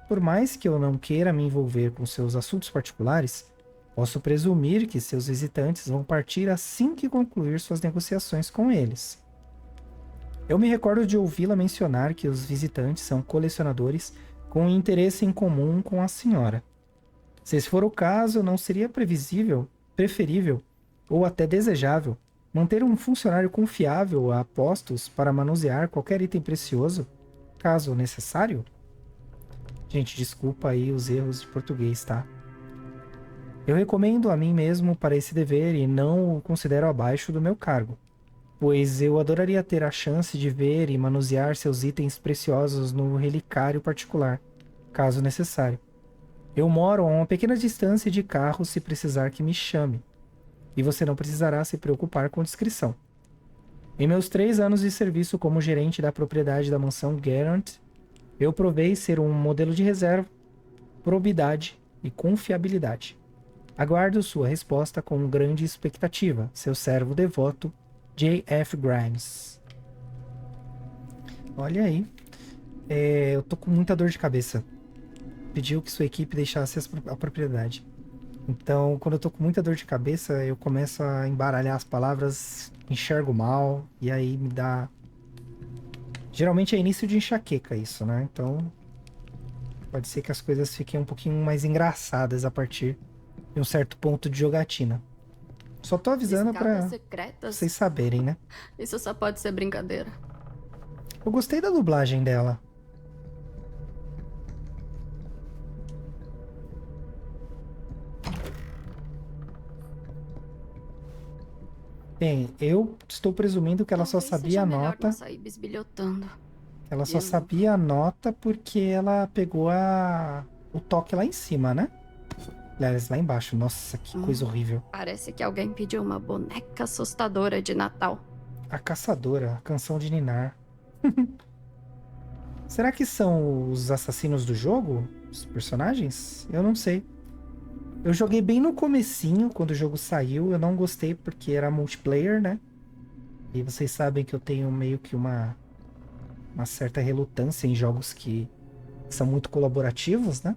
[SPEAKER 1] Por mais que eu não queira me envolver com seus assuntos particulares, posso presumir que seus visitantes vão partir assim que concluir suas negociações com eles. Eu me recordo de ouvi-la mencionar que os visitantes são colecionadores com interesse em comum com a senhora. Se esse for o caso, não seria preferível ou até desejável manter um funcionário confiável a postos para manusear qualquer item precioso, caso necessário? Gente, desculpa aí os erros de português, tá? Eu recomendo a mim mesmo para esse dever e não o considero abaixo do meu cargo, pois eu adoraria ter a chance de ver e manusear seus itens preciosos no relicário particular, caso necessário. Eu moro a uma pequena distância de carro se precisar que me chame, e você não precisará se preocupar com descrição. Em meus 3 anos de serviço como gerente da propriedade da mansão Garant, eu provei ser um modelo de reserva, probidade e confiabilidade. Aguardo sua resposta com grande expectativa, seu servo devoto, J.F. Grimes. Olha aí. Eu tô com muita dor de cabeça. Pediu que sua equipe deixasse a propriedade. Então, quando eu tô com muita dor de cabeça, eu começo a embaralhar as palavras, enxergo mal, e aí me dá... Geralmente é início de enxaqueca isso, né? Então, pode ser que as coisas fiquem um pouquinho mais engraçadas a partir de um certo ponto de jogatina. Só tô avisando pra vocês saberem, né?
[SPEAKER 6] Isso só pode ser brincadeira.
[SPEAKER 1] Eu gostei da dublagem dela. Bem, eu estou presumindo que ela só sabia a nota.
[SPEAKER 6] Sair bisbilhotando.
[SPEAKER 1] Ela só sabia a nota porque ela pegou o toque lá em cima, né? Aliás, lá embaixo. Nossa, que coisa horrível.
[SPEAKER 6] Parece que alguém pediu uma boneca assustadora de Natal.
[SPEAKER 1] A Caçadora, a canção de Ninar. Será que são os assassinos do jogo? Os personagens? Eu não sei. Eu joguei bem no comecinho, quando o jogo saiu. Eu não gostei porque era multiplayer, né? E vocês sabem que eu tenho meio que uma certa relutância em jogos que são muito colaborativos, né?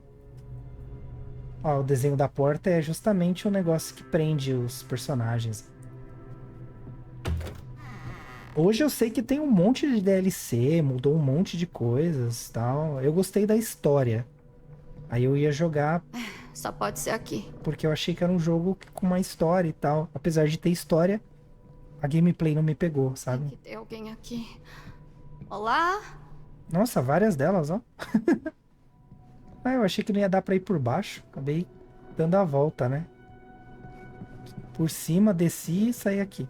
[SPEAKER 1] Ó, o desenho da porta é justamente o negócio que prende os personagens. Hoje eu sei que tem um monte de DLC, mudou um monte de coisas e tal. Eu gostei da história. Aí eu ia jogar...
[SPEAKER 6] Só pode ser aqui.
[SPEAKER 1] Porque eu achei que era um jogo com uma história e tal. Apesar de ter história, a gameplay não me pegou, sabe?
[SPEAKER 6] Tem que ter alguém aqui. Olá?
[SPEAKER 1] Nossa, várias delas, ó. Ah, eu achei que não ia dar pra ir por baixo. Acabei dando a volta, né? Por cima, desci e saí aqui.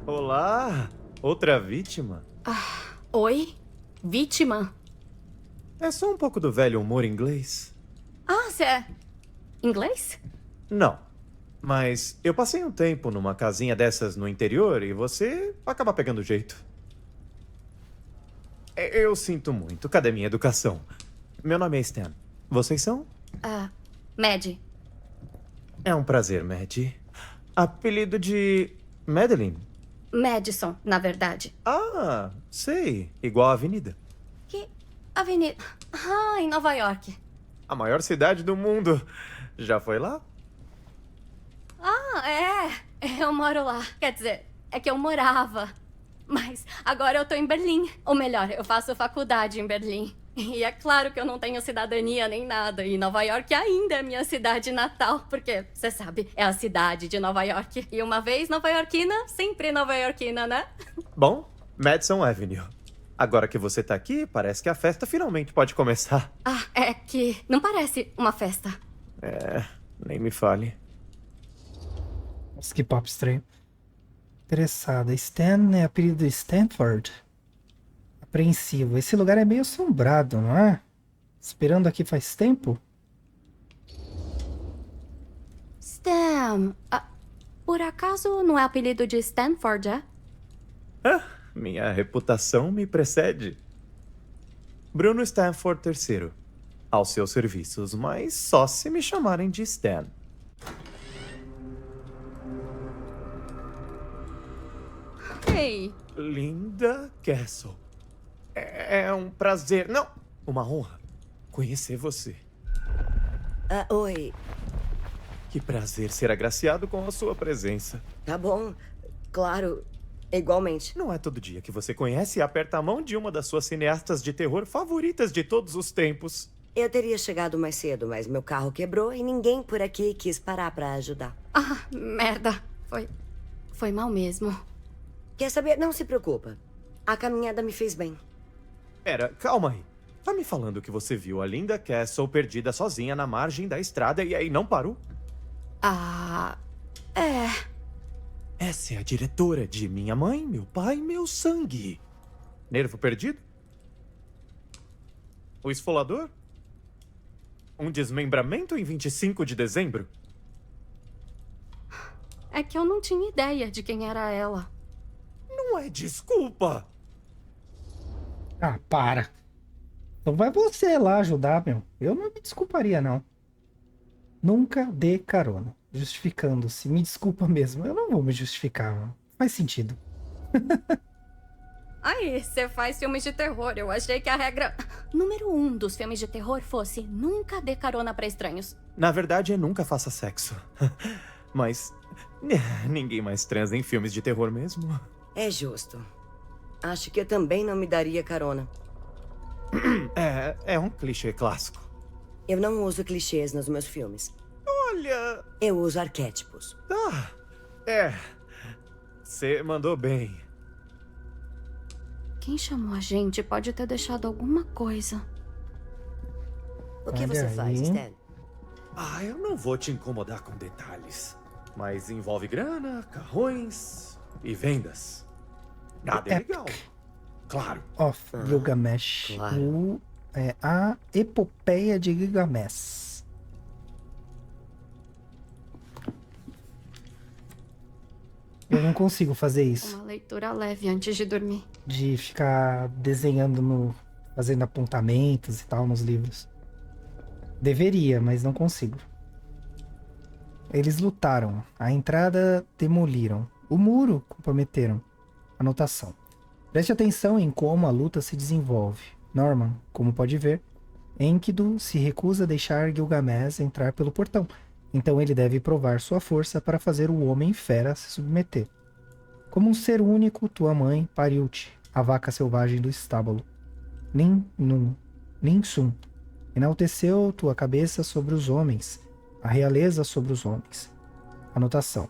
[SPEAKER 8] Olá! Outra vítima?
[SPEAKER 6] Oi? Vítima?
[SPEAKER 8] É só um pouco do velho humor inglês.
[SPEAKER 6] Ah, você é inglês?
[SPEAKER 8] Não. Mas eu passei um tempo numa casinha dessas no interior e você acaba pegando jeito. Eu sinto muito. Cadê minha educação? Meu nome é Stan. Vocês são?
[SPEAKER 6] Maddie.
[SPEAKER 8] É um prazer, Maddie. Apelido de Madeline.
[SPEAKER 6] Madison, na verdade.
[SPEAKER 8] Ah, sei. Igual a avenida.
[SPEAKER 6] Que avenida? Ah, em Nova York.
[SPEAKER 8] A maior cidade do mundo. Já foi lá?
[SPEAKER 6] Ah, eu moro lá. Quer dizer, é que eu morava. Mas agora eu tô em Berlim. Ou melhor, eu faço faculdade em Berlim. E é claro que eu não tenho cidadania nem nada. E Nova York ainda é minha cidade natal. Porque, você sabe, é a cidade de Nova York. E uma vez nova-iorquina, sempre nova-iorquina, né?
[SPEAKER 8] Bom, Madison Avenue. Agora que você tá aqui, parece que a festa finalmente pode começar.
[SPEAKER 6] Ah, é que não parece uma festa.
[SPEAKER 8] Nem me fale.
[SPEAKER 1] Nossa, que papo estranho. Interessada. Stan é apelido de Stanford? Apreensivo. Esse lugar é meio assombrado, não é? Esperando aqui faz tempo?
[SPEAKER 6] Stan, por acaso não é apelido de Stanford, é?
[SPEAKER 8] Minha reputação me precede. Bruno Stanford III. Aos seus serviços, mas só se me chamarem de Stan.
[SPEAKER 6] Ei,
[SPEAKER 8] Linda Castle. É um prazer, não, uma honra conhecer você.
[SPEAKER 9] Oi.
[SPEAKER 8] Que prazer ser agraciado com a sua presença.
[SPEAKER 9] Tá bom. Claro. Igualmente.
[SPEAKER 8] Não é todo dia que você conhece e aperta a mão de uma das suas cineastas de terror favoritas de todos os tempos.
[SPEAKER 9] Eu teria chegado mais cedo, mas meu carro quebrou e ninguém por aqui quis parar pra ajudar.
[SPEAKER 6] merda. Foi mal mesmo.
[SPEAKER 9] Quer saber? Não se preocupa. A caminhada me fez bem.
[SPEAKER 8] Pera, calma aí. Tá me falando que você viu a Linda Castle perdida sozinha na margem da estrada e aí não parou? Essa é a diretora de Minha Mãe, Meu Pai, Meu Sangue. Nervo perdido? O esfolador? Um desmembramento em 25 de dezembro?
[SPEAKER 6] É que eu não tinha ideia de quem era ela.
[SPEAKER 8] Não é desculpa!
[SPEAKER 1] Ah, para. Então vai você lá ajudar, meu. Eu não me desculparia, não. Nunca dê carona. Justificando-se. Me desculpa mesmo. Eu não vou me justificar, mano. Faz sentido.
[SPEAKER 6] Aí, você faz filmes de terror. Eu achei que a regra número 1 dos filmes de terror fosse nunca dê carona pra estranhos.
[SPEAKER 8] Na verdade, é nunca faça sexo. Mas ninguém mais transa em filmes de terror mesmo.
[SPEAKER 9] É justo. Acho que eu também não me daria carona.
[SPEAKER 8] É um clichê clássico.
[SPEAKER 9] Eu não uso clichês nos meus filmes.
[SPEAKER 8] Olha...
[SPEAKER 9] Eu uso arquétipos.
[SPEAKER 8] Você mandou bem.
[SPEAKER 6] Quem chamou a gente pode ter deixado alguma coisa.
[SPEAKER 9] O que
[SPEAKER 1] Olha
[SPEAKER 9] você faz,
[SPEAKER 1] aí.
[SPEAKER 9] Stan?
[SPEAKER 8] Eu não vou te incomodar com detalhes. Mas envolve grana, carrões e vendas. Nada é legal. Claro.
[SPEAKER 1] Of Gilgamesh.
[SPEAKER 9] claro.
[SPEAKER 1] A Epopeia de Gilgamesh. Eu não consigo fazer isso.
[SPEAKER 6] Uma leitura leve antes de dormir.
[SPEAKER 1] De ficar desenhando fazendo apontamentos e tal nos livros. Deveria, mas não consigo. Eles lutaram. A entrada demoliram. O muro comprometeram. Anotação. Preste atenção em como a luta se desenvolve. Norman, como pode ver, Enkidu se recusa a deixar Gilgamesh entrar pelo portão. Então ele deve provar sua força para fazer o Homem-Fera se submeter. Como um ser único, tua mãe pariu-te, a vaca selvagem do estábulo. Ninsun, enalteceu tua cabeça sobre os homens, a realeza sobre os homens. Anotação.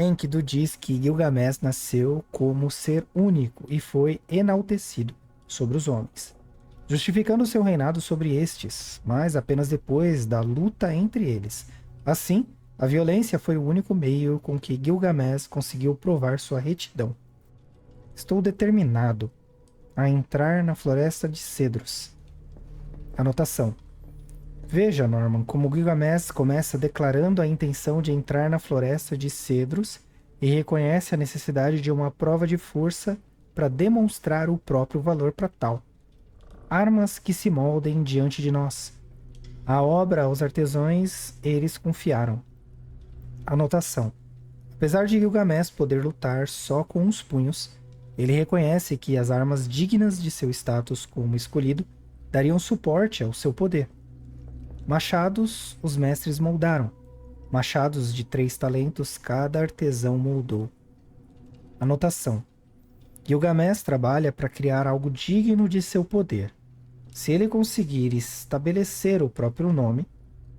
[SPEAKER 1] Enkidu diz que Gilgamesh nasceu como ser único e foi enaltecido sobre os homens, justificando seu reinado sobre estes, mas apenas depois da luta entre eles. Assim, A violência foi o único meio com que Gilgamesh conseguiu provar sua retidão. Estou determinado a entrar na floresta de cedros. Anotação. Veja, Norman, como Gilgamesh começa declarando a intenção de entrar na floresta de cedros e reconhece a necessidade de uma prova de força para demonstrar o próprio valor para tal. Armas que se moldem diante de nós. A obra aos artesãos eles confiaram. Anotação. Apesar de Gilgamesh poder lutar só com os punhos, ele reconhece que as armas dignas de seu status como escolhido dariam suporte ao seu poder. Machados os mestres moldaram. Machados de 3 talentos cada artesão moldou. Anotação. Gilgamesh trabalha para criar algo digno de seu poder. Se ele conseguir estabelecer o próprio nome,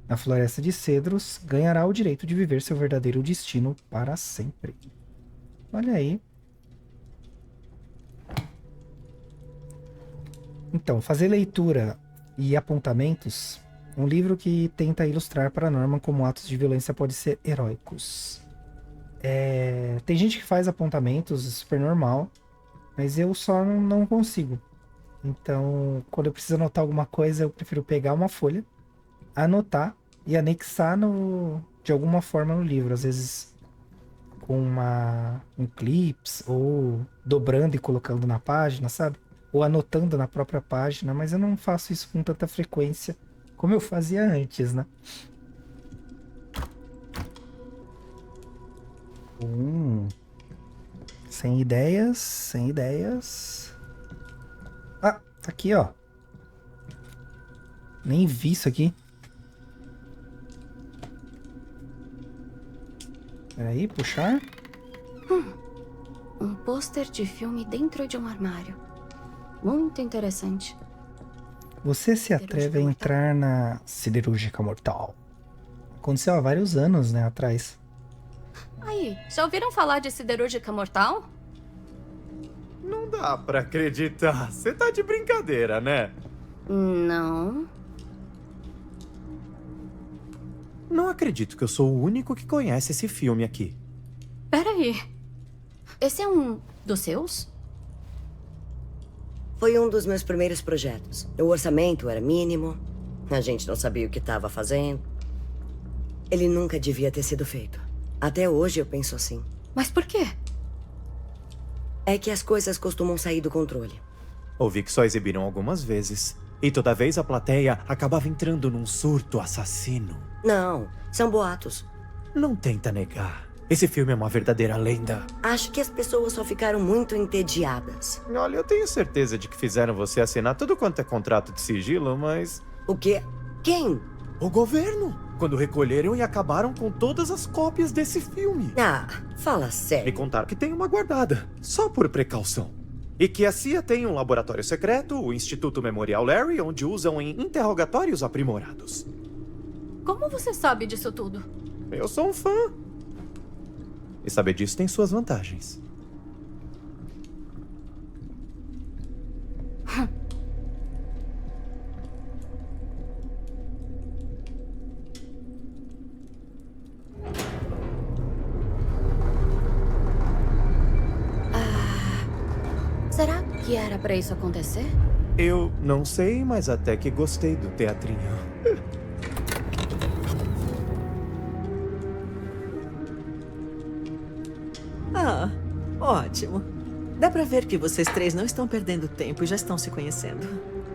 [SPEAKER 1] na Floresta de Cedros, ganhará o direito de viver seu verdadeiro destino para sempre. Olha aí. Então, fazer leitura e apontamentos é um livro que tenta ilustrar para Norman como atos de violência podem ser heróicos. Tem gente que faz apontamentos, super normal, mas eu só não consigo. Então, quando eu preciso anotar alguma coisa, eu prefiro pegar uma folha, anotar e anexar de alguma forma no livro. Às vezes com um clips, ou dobrando e colocando na página, sabe? Ou anotando na própria página, mas eu não faço isso com tanta frequência como eu fazia antes, né? Sem ideias. Ah, tá aqui, ó. Nem vi isso aqui. Peraí, puxar.
[SPEAKER 6] Um pôster de filme dentro de um armário. Muito interessante.
[SPEAKER 1] Você se atreve a entrar na Siderúrgica Mortal. Aconteceu há vários anos, né, atrás.
[SPEAKER 6] Aí, já ouviram falar de Siderúrgica Mortal?
[SPEAKER 8] Não dá pra acreditar. Você tá de brincadeira, né?
[SPEAKER 6] Não.
[SPEAKER 8] Não acredito que eu sou o único que conhece esse filme aqui.
[SPEAKER 6] Peraí. Esse é um dos seus?
[SPEAKER 9] Foi um dos meus primeiros projetos. O orçamento era mínimo, a gente não sabia o que estava fazendo. Ele nunca devia ter sido feito. Até hoje eu penso assim.
[SPEAKER 6] Mas por quê?
[SPEAKER 9] É que as coisas costumam sair do controle.
[SPEAKER 8] Ouvi que só exibiram algumas vezes. E toda vez a plateia acabava entrando num surto assassino.
[SPEAKER 9] Não, são boatos.
[SPEAKER 8] Não tenta negar. Esse filme é uma verdadeira lenda.
[SPEAKER 9] Acho que as pessoas só ficaram muito entediadas.
[SPEAKER 8] Olha, eu tenho certeza de que fizeram você assinar tudo quanto é contrato de sigilo, mas...
[SPEAKER 9] O quê? Quem?
[SPEAKER 8] O governo. Quando recolheram e acabaram com todas as cópias desse filme.
[SPEAKER 9] Ah, fala
[SPEAKER 8] Me
[SPEAKER 9] sério.
[SPEAKER 8] contaram que tem uma guardada, só por precaução. E que a CIA tem um laboratório secreto, o Instituto Memorial Larry, onde usam em interrogatórios aprimorados.
[SPEAKER 6] Como você sabe disso tudo?
[SPEAKER 8] Eu sou um fã. E saber disso tem suas vantagens.
[SPEAKER 6] Será que era pra isso acontecer?
[SPEAKER 8] Eu não sei, mas até que gostei do teatrinho.
[SPEAKER 10] Ah, ótimo. Dá pra ver que vocês três não estão perdendo tempo e já estão se conhecendo.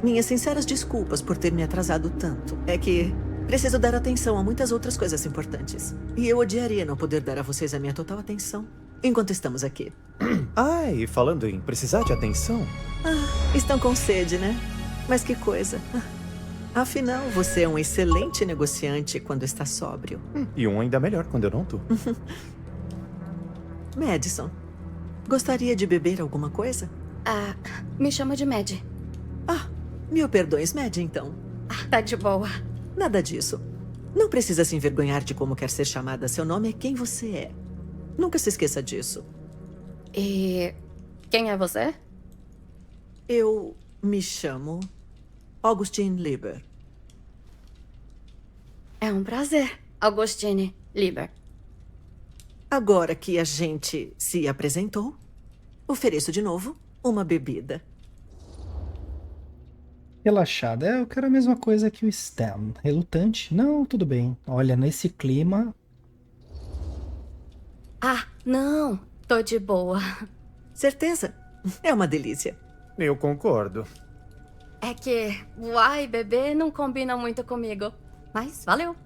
[SPEAKER 10] Minhas sinceras desculpas por ter me atrasado tanto. É que preciso dar atenção a muitas outras coisas importantes. E eu odiaria não poder dar a vocês a minha total atenção enquanto estamos aqui.
[SPEAKER 8] Ah, e falando em precisar de atenção...
[SPEAKER 10] Ah, estão com sede, né? Mas que coisa. Afinal, você é um excelente negociante quando está sóbrio.
[SPEAKER 8] E um ainda melhor quando eu não tô.
[SPEAKER 10] Madison, gostaria de beber alguma coisa?
[SPEAKER 6] Ah, me chama de Mad.
[SPEAKER 10] Ah, mil perdões, Mad, então.
[SPEAKER 6] Ah, tá de boa.
[SPEAKER 10] Nada disso. Não precisa se envergonhar de como quer ser chamada. Seu nome é quem você é. Nunca se esqueça disso.
[SPEAKER 6] E quem é você?
[SPEAKER 10] Eu me chamo Augustine Lieber.
[SPEAKER 6] É um prazer, Augustine. Liber.
[SPEAKER 10] Agora que a gente se apresentou, ofereço de novo uma bebida.
[SPEAKER 1] Relaxada. Eu quero a mesma coisa que o Stan. Relutante? Não, tudo bem. Olha, nesse clima...
[SPEAKER 6] Ah, não. Tô de boa.
[SPEAKER 10] Certeza? É uma delícia.
[SPEAKER 8] Eu concordo.
[SPEAKER 6] É que uai, bebê não combina muito comigo. Mas valeu.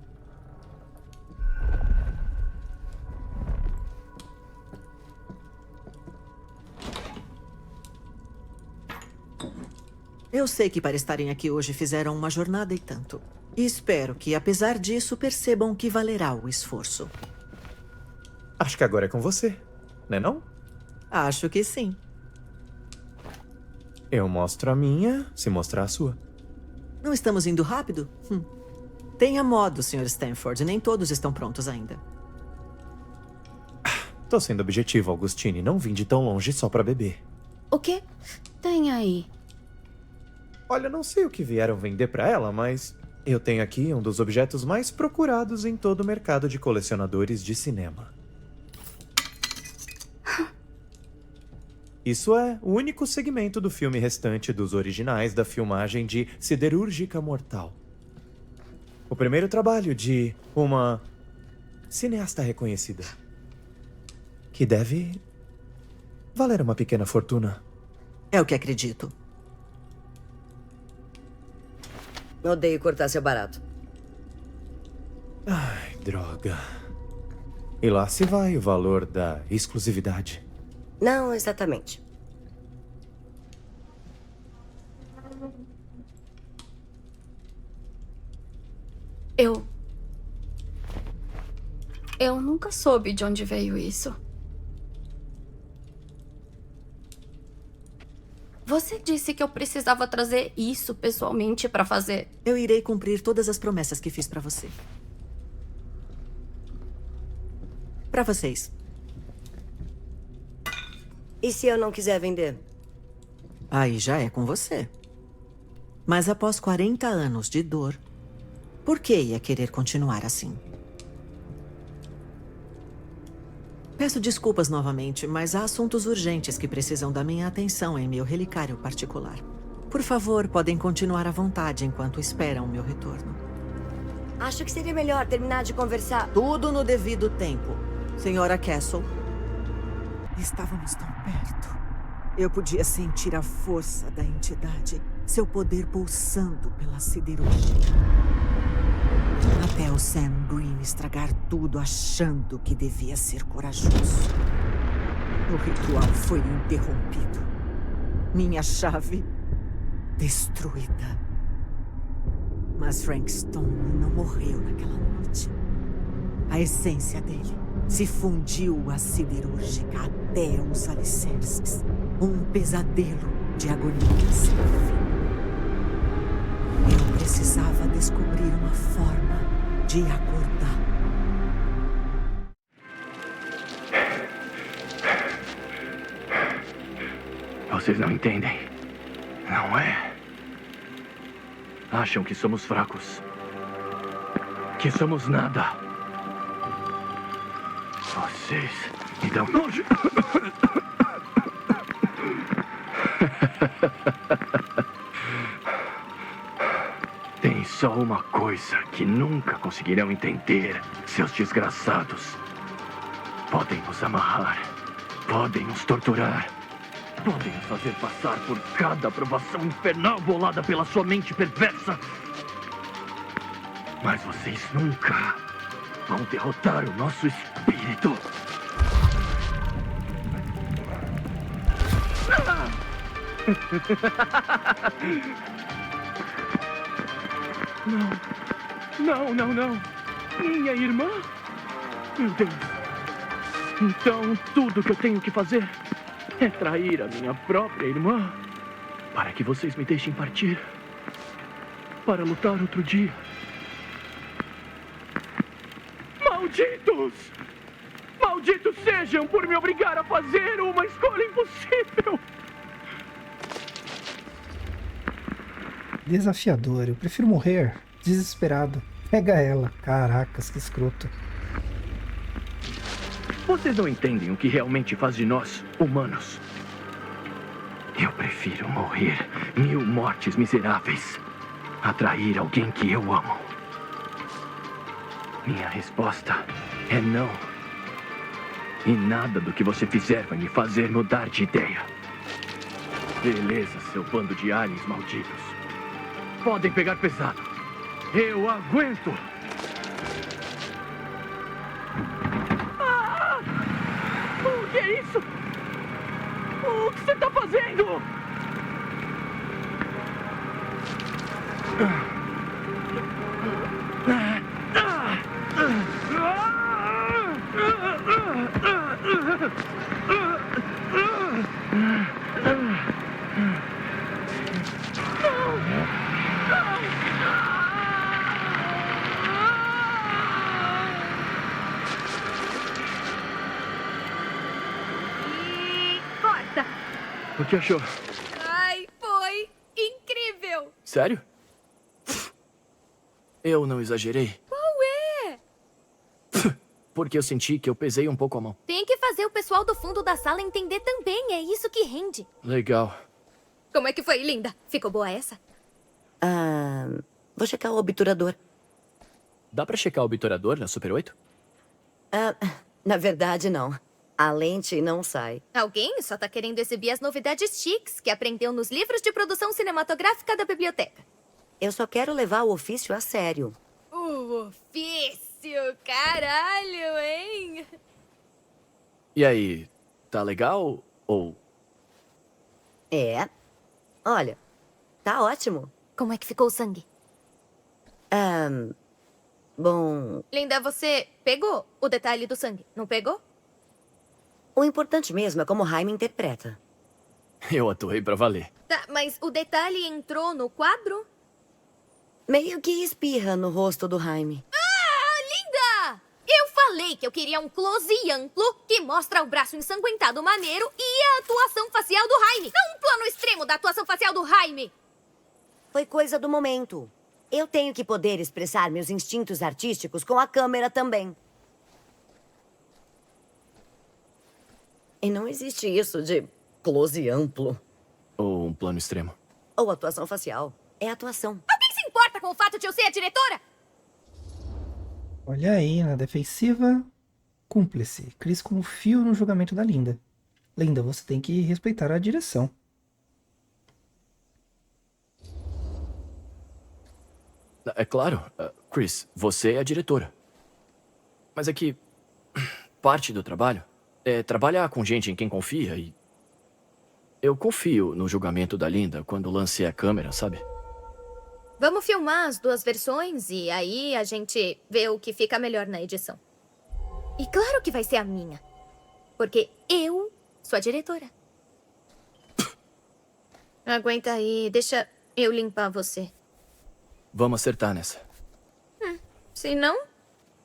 [SPEAKER 10] Eu sei que para estarem aqui hoje fizeram uma jornada e tanto. E espero que, apesar disso, percebam que valerá o esforço.
[SPEAKER 8] Acho que agora é com você, né não?
[SPEAKER 10] Acho que sim.
[SPEAKER 8] Eu mostro a minha, se mostrar a sua.
[SPEAKER 10] Não estamos indo rápido? Tenha modo, Sr. Stanford. Nem todos estão prontos ainda.
[SPEAKER 8] Tô sendo objetivo, Augustine. Não vim de tão longe só pra beber.
[SPEAKER 6] O quê? Tem aí.
[SPEAKER 8] Olha, não sei o que vieram vender pra ela, mas eu tenho aqui um dos objetos mais procurados em todo o mercado de colecionadores de cinema. Isso é o único segmento do filme restante dos originais da filmagem de Siderúrgica Mortal. O primeiro trabalho de uma cineasta reconhecida. Que deve valer uma pequena fortuna.
[SPEAKER 10] É o que acredito.
[SPEAKER 9] Odeio cortar seu barato.
[SPEAKER 8] Ai, droga. E lá se vai o valor da exclusividade.
[SPEAKER 9] Não exatamente.
[SPEAKER 6] Eu nunca soube de onde veio isso. Você disse que eu precisava trazer isso pessoalmente pra fazer.
[SPEAKER 10] Eu irei cumprir todas as promessas que fiz pra você. Pra vocês.
[SPEAKER 9] E se eu não quiser vender?
[SPEAKER 10] Aí já é com você. Mas após 40 anos de dor, por que ia querer continuar assim? Peço desculpas novamente, mas há assuntos urgentes que precisam da minha atenção em meu relicário particular. Por favor, podem continuar à vontade enquanto esperam o meu retorno.
[SPEAKER 9] Acho que seria melhor terminar de conversar.
[SPEAKER 10] Tudo no devido tempo. Senhora Castle. Estávamos tão perto. Eu podia sentir a força da entidade, seu poder pulsando pela siderúrgica. Até o Sam Green estragar tudo achando que devia ser corajoso. O ritual foi interrompido. Minha chave destruída. Mas Frank Stone não morreu naquela noite. A essência dele se fundiu à siderúrgica até os alicerces. Um pesadelo de agonia sem fim. Eu precisava descobrir uma forma de acordar.
[SPEAKER 11] Vocês não entendem, não é? Acham que somos fracos. Que somos nada. Vocês me dão nojo. Tem só uma coisa que nunca conseguirão entender, seus desgraçados. Podem nos amarrar, podem nos torturar, podem nos fazer passar por cada provação infernal bolada pela sua mente perversa. Mas vocês nunca vão derrotar o nosso espírito. Não. Minha irmã? Meu Deus. Então, tudo que eu tenho que fazer é trair a minha própria irmã para que vocês me deixem partir para lutar outro dia. Malditos! Malditos sejam por me obrigar a fazer uma escolha impossível!
[SPEAKER 1] Desafiador. Eu prefiro morrer desesperado. Pega ela. Caracas, que escroto.
[SPEAKER 11] Vocês não entendem o que realmente faz de nós humanos. Eu prefiro morrer 1000 mortes miseráveis a trair alguém que eu amo. Minha resposta é não. E nada do que você fizer vai me fazer mudar de ideia. Beleza, seu bando de aliens malditos. Podem pegar pesado. Eu aguento. O que é isso? O que você está fazendo?
[SPEAKER 6] E corta.
[SPEAKER 11] O que achou?
[SPEAKER 6] Ai, foi incrível.
[SPEAKER 11] Sério? Eu não exagerei,
[SPEAKER 6] Qual é?
[SPEAKER 11] porque eu senti que eu pesei um pouco a mão.
[SPEAKER 6] Tem que fazer o pessoal do fundo da sala entender também. É isso que rende.
[SPEAKER 11] Legal.
[SPEAKER 6] Como é que foi, linda? Ficou boa essa?
[SPEAKER 9] Vou checar o obturador.
[SPEAKER 11] Dá pra checar o obturador na Super 8?
[SPEAKER 9] Na verdade, não. A lente não sai.
[SPEAKER 6] Alguém só tá querendo exibir as novidades chiques que aprendeu nos livros de produção cinematográfica da biblioteca.
[SPEAKER 9] Eu só quero levar o ofício a sério.
[SPEAKER 6] O ofício, caralho, hein?
[SPEAKER 11] E aí, tá legal ou...
[SPEAKER 9] É. Olha, tá ótimo.
[SPEAKER 6] Como é que ficou o sangue?
[SPEAKER 9] Bom,
[SPEAKER 6] Linda, você pegou o detalhe do sangue, não pegou?
[SPEAKER 9] o importante mesmo é como Jaime interpreta.
[SPEAKER 11] Eu atuei pra valer.
[SPEAKER 6] Tá, mas o detalhe entrou no quadro?
[SPEAKER 9] Meio que espirra no rosto do Jaime.
[SPEAKER 6] Ah, linda! Eu falei que eu queria um close amplo que mostra o braço ensanguentado maneiro e a atuação facial do Jaime. Não um plano extremo da atuação facial do Jaime.
[SPEAKER 9] Foi coisa do momento. Eu tenho que poder expressar meus instintos artísticos com a câmera também. E não existe isso de close amplo.
[SPEAKER 11] Ou um plano extremo.
[SPEAKER 9] Ou atuação facial. É atuação.
[SPEAKER 6] Alguém se importa com o fato de eu ser a diretora?
[SPEAKER 1] Olha aí, na defensiva, cúmplice. Chris confia no julgamento da Linda. Linda, você tem que respeitar a direção.
[SPEAKER 11] É claro, Chris, você é a diretora. Mas é que parte do trabalho é trabalhar com gente em quem confia e... Eu confio no julgamento da Linda quando lancei a câmera, sabe?
[SPEAKER 6] Vamos filmar as duas versões e aí a gente vê o que fica melhor na edição. E claro que vai ser a minha. Porque eu sou a diretora. Aguenta aí, deixa eu limpar você.
[SPEAKER 11] Vamos acertar nessa.
[SPEAKER 6] Se não,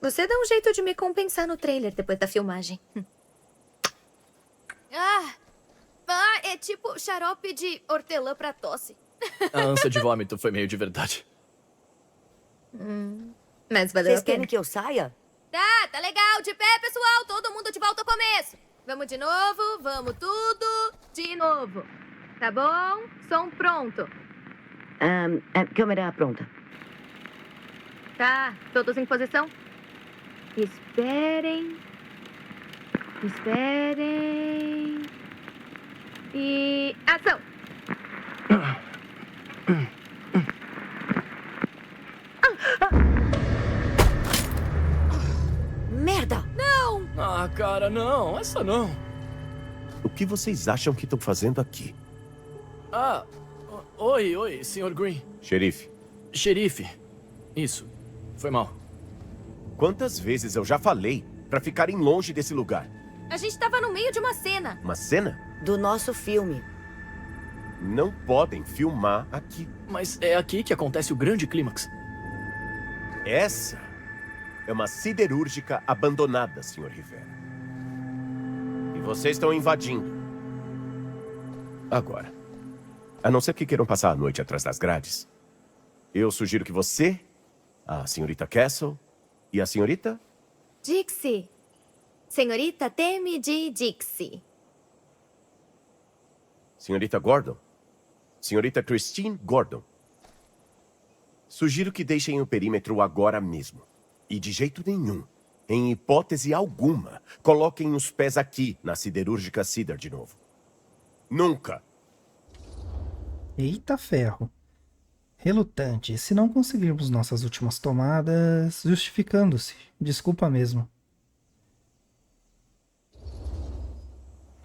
[SPEAKER 6] você dá um jeito de me compensar no trailer depois da filmagem. É tipo xarope de hortelã pra tosse.
[SPEAKER 11] A ânsia de vômito foi meio de verdade.
[SPEAKER 6] Mas valeu
[SPEAKER 9] Vocês
[SPEAKER 6] a pena.
[SPEAKER 9] querem que eu saia?
[SPEAKER 6] Tá legal. De pé, pessoal. Todo mundo de volta ao começo. Vamos de novo, vamos tudo de novo. Tá bom? Som pronto.
[SPEAKER 9] Câmera pronta.
[SPEAKER 6] Tá, todos em posição? Esperem. E... ação!
[SPEAKER 9] Merda!
[SPEAKER 6] Não!
[SPEAKER 11] Ah, cara, não. Essa não.
[SPEAKER 4] O que vocês acham que estão fazendo aqui?
[SPEAKER 11] Oi, Sr. Green.
[SPEAKER 4] Xerife,
[SPEAKER 11] Xerife. Isso. Foi mal.
[SPEAKER 4] quantas vezes eu já falei pra ficarem longe desse lugar?
[SPEAKER 6] A gente tava no meio de uma cena.
[SPEAKER 4] Uma cena?
[SPEAKER 9] Do nosso filme.
[SPEAKER 4] Não podem filmar aqui.
[SPEAKER 11] Mas é aqui que acontece o grande clímax.
[SPEAKER 4] Essa é uma siderúrgica abandonada, Sr. Rivera. E vocês estão invadindo. Agora, a não ser que queiram passar a noite atrás das grades, eu sugiro que você, a senhorita Castle e a senhorita...
[SPEAKER 6] Dixie,
[SPEAKER 12] Senhorita Temi de Dixie.
[SPEAKER 4] Senhorita Gordon? Senhorita Christine Gordon. Sugiro que deixem o perímetro agora mesmo. E de jeito nenhum, em hipótese alguma, coloquem os pés aqui na siderúrgica Cedar de novo. Nunca!
[SPEAKER 1] Eita ferro. Relutante, se não conseguirmos nossas últimas tomadas, justificando-se. Desculpa mesmo.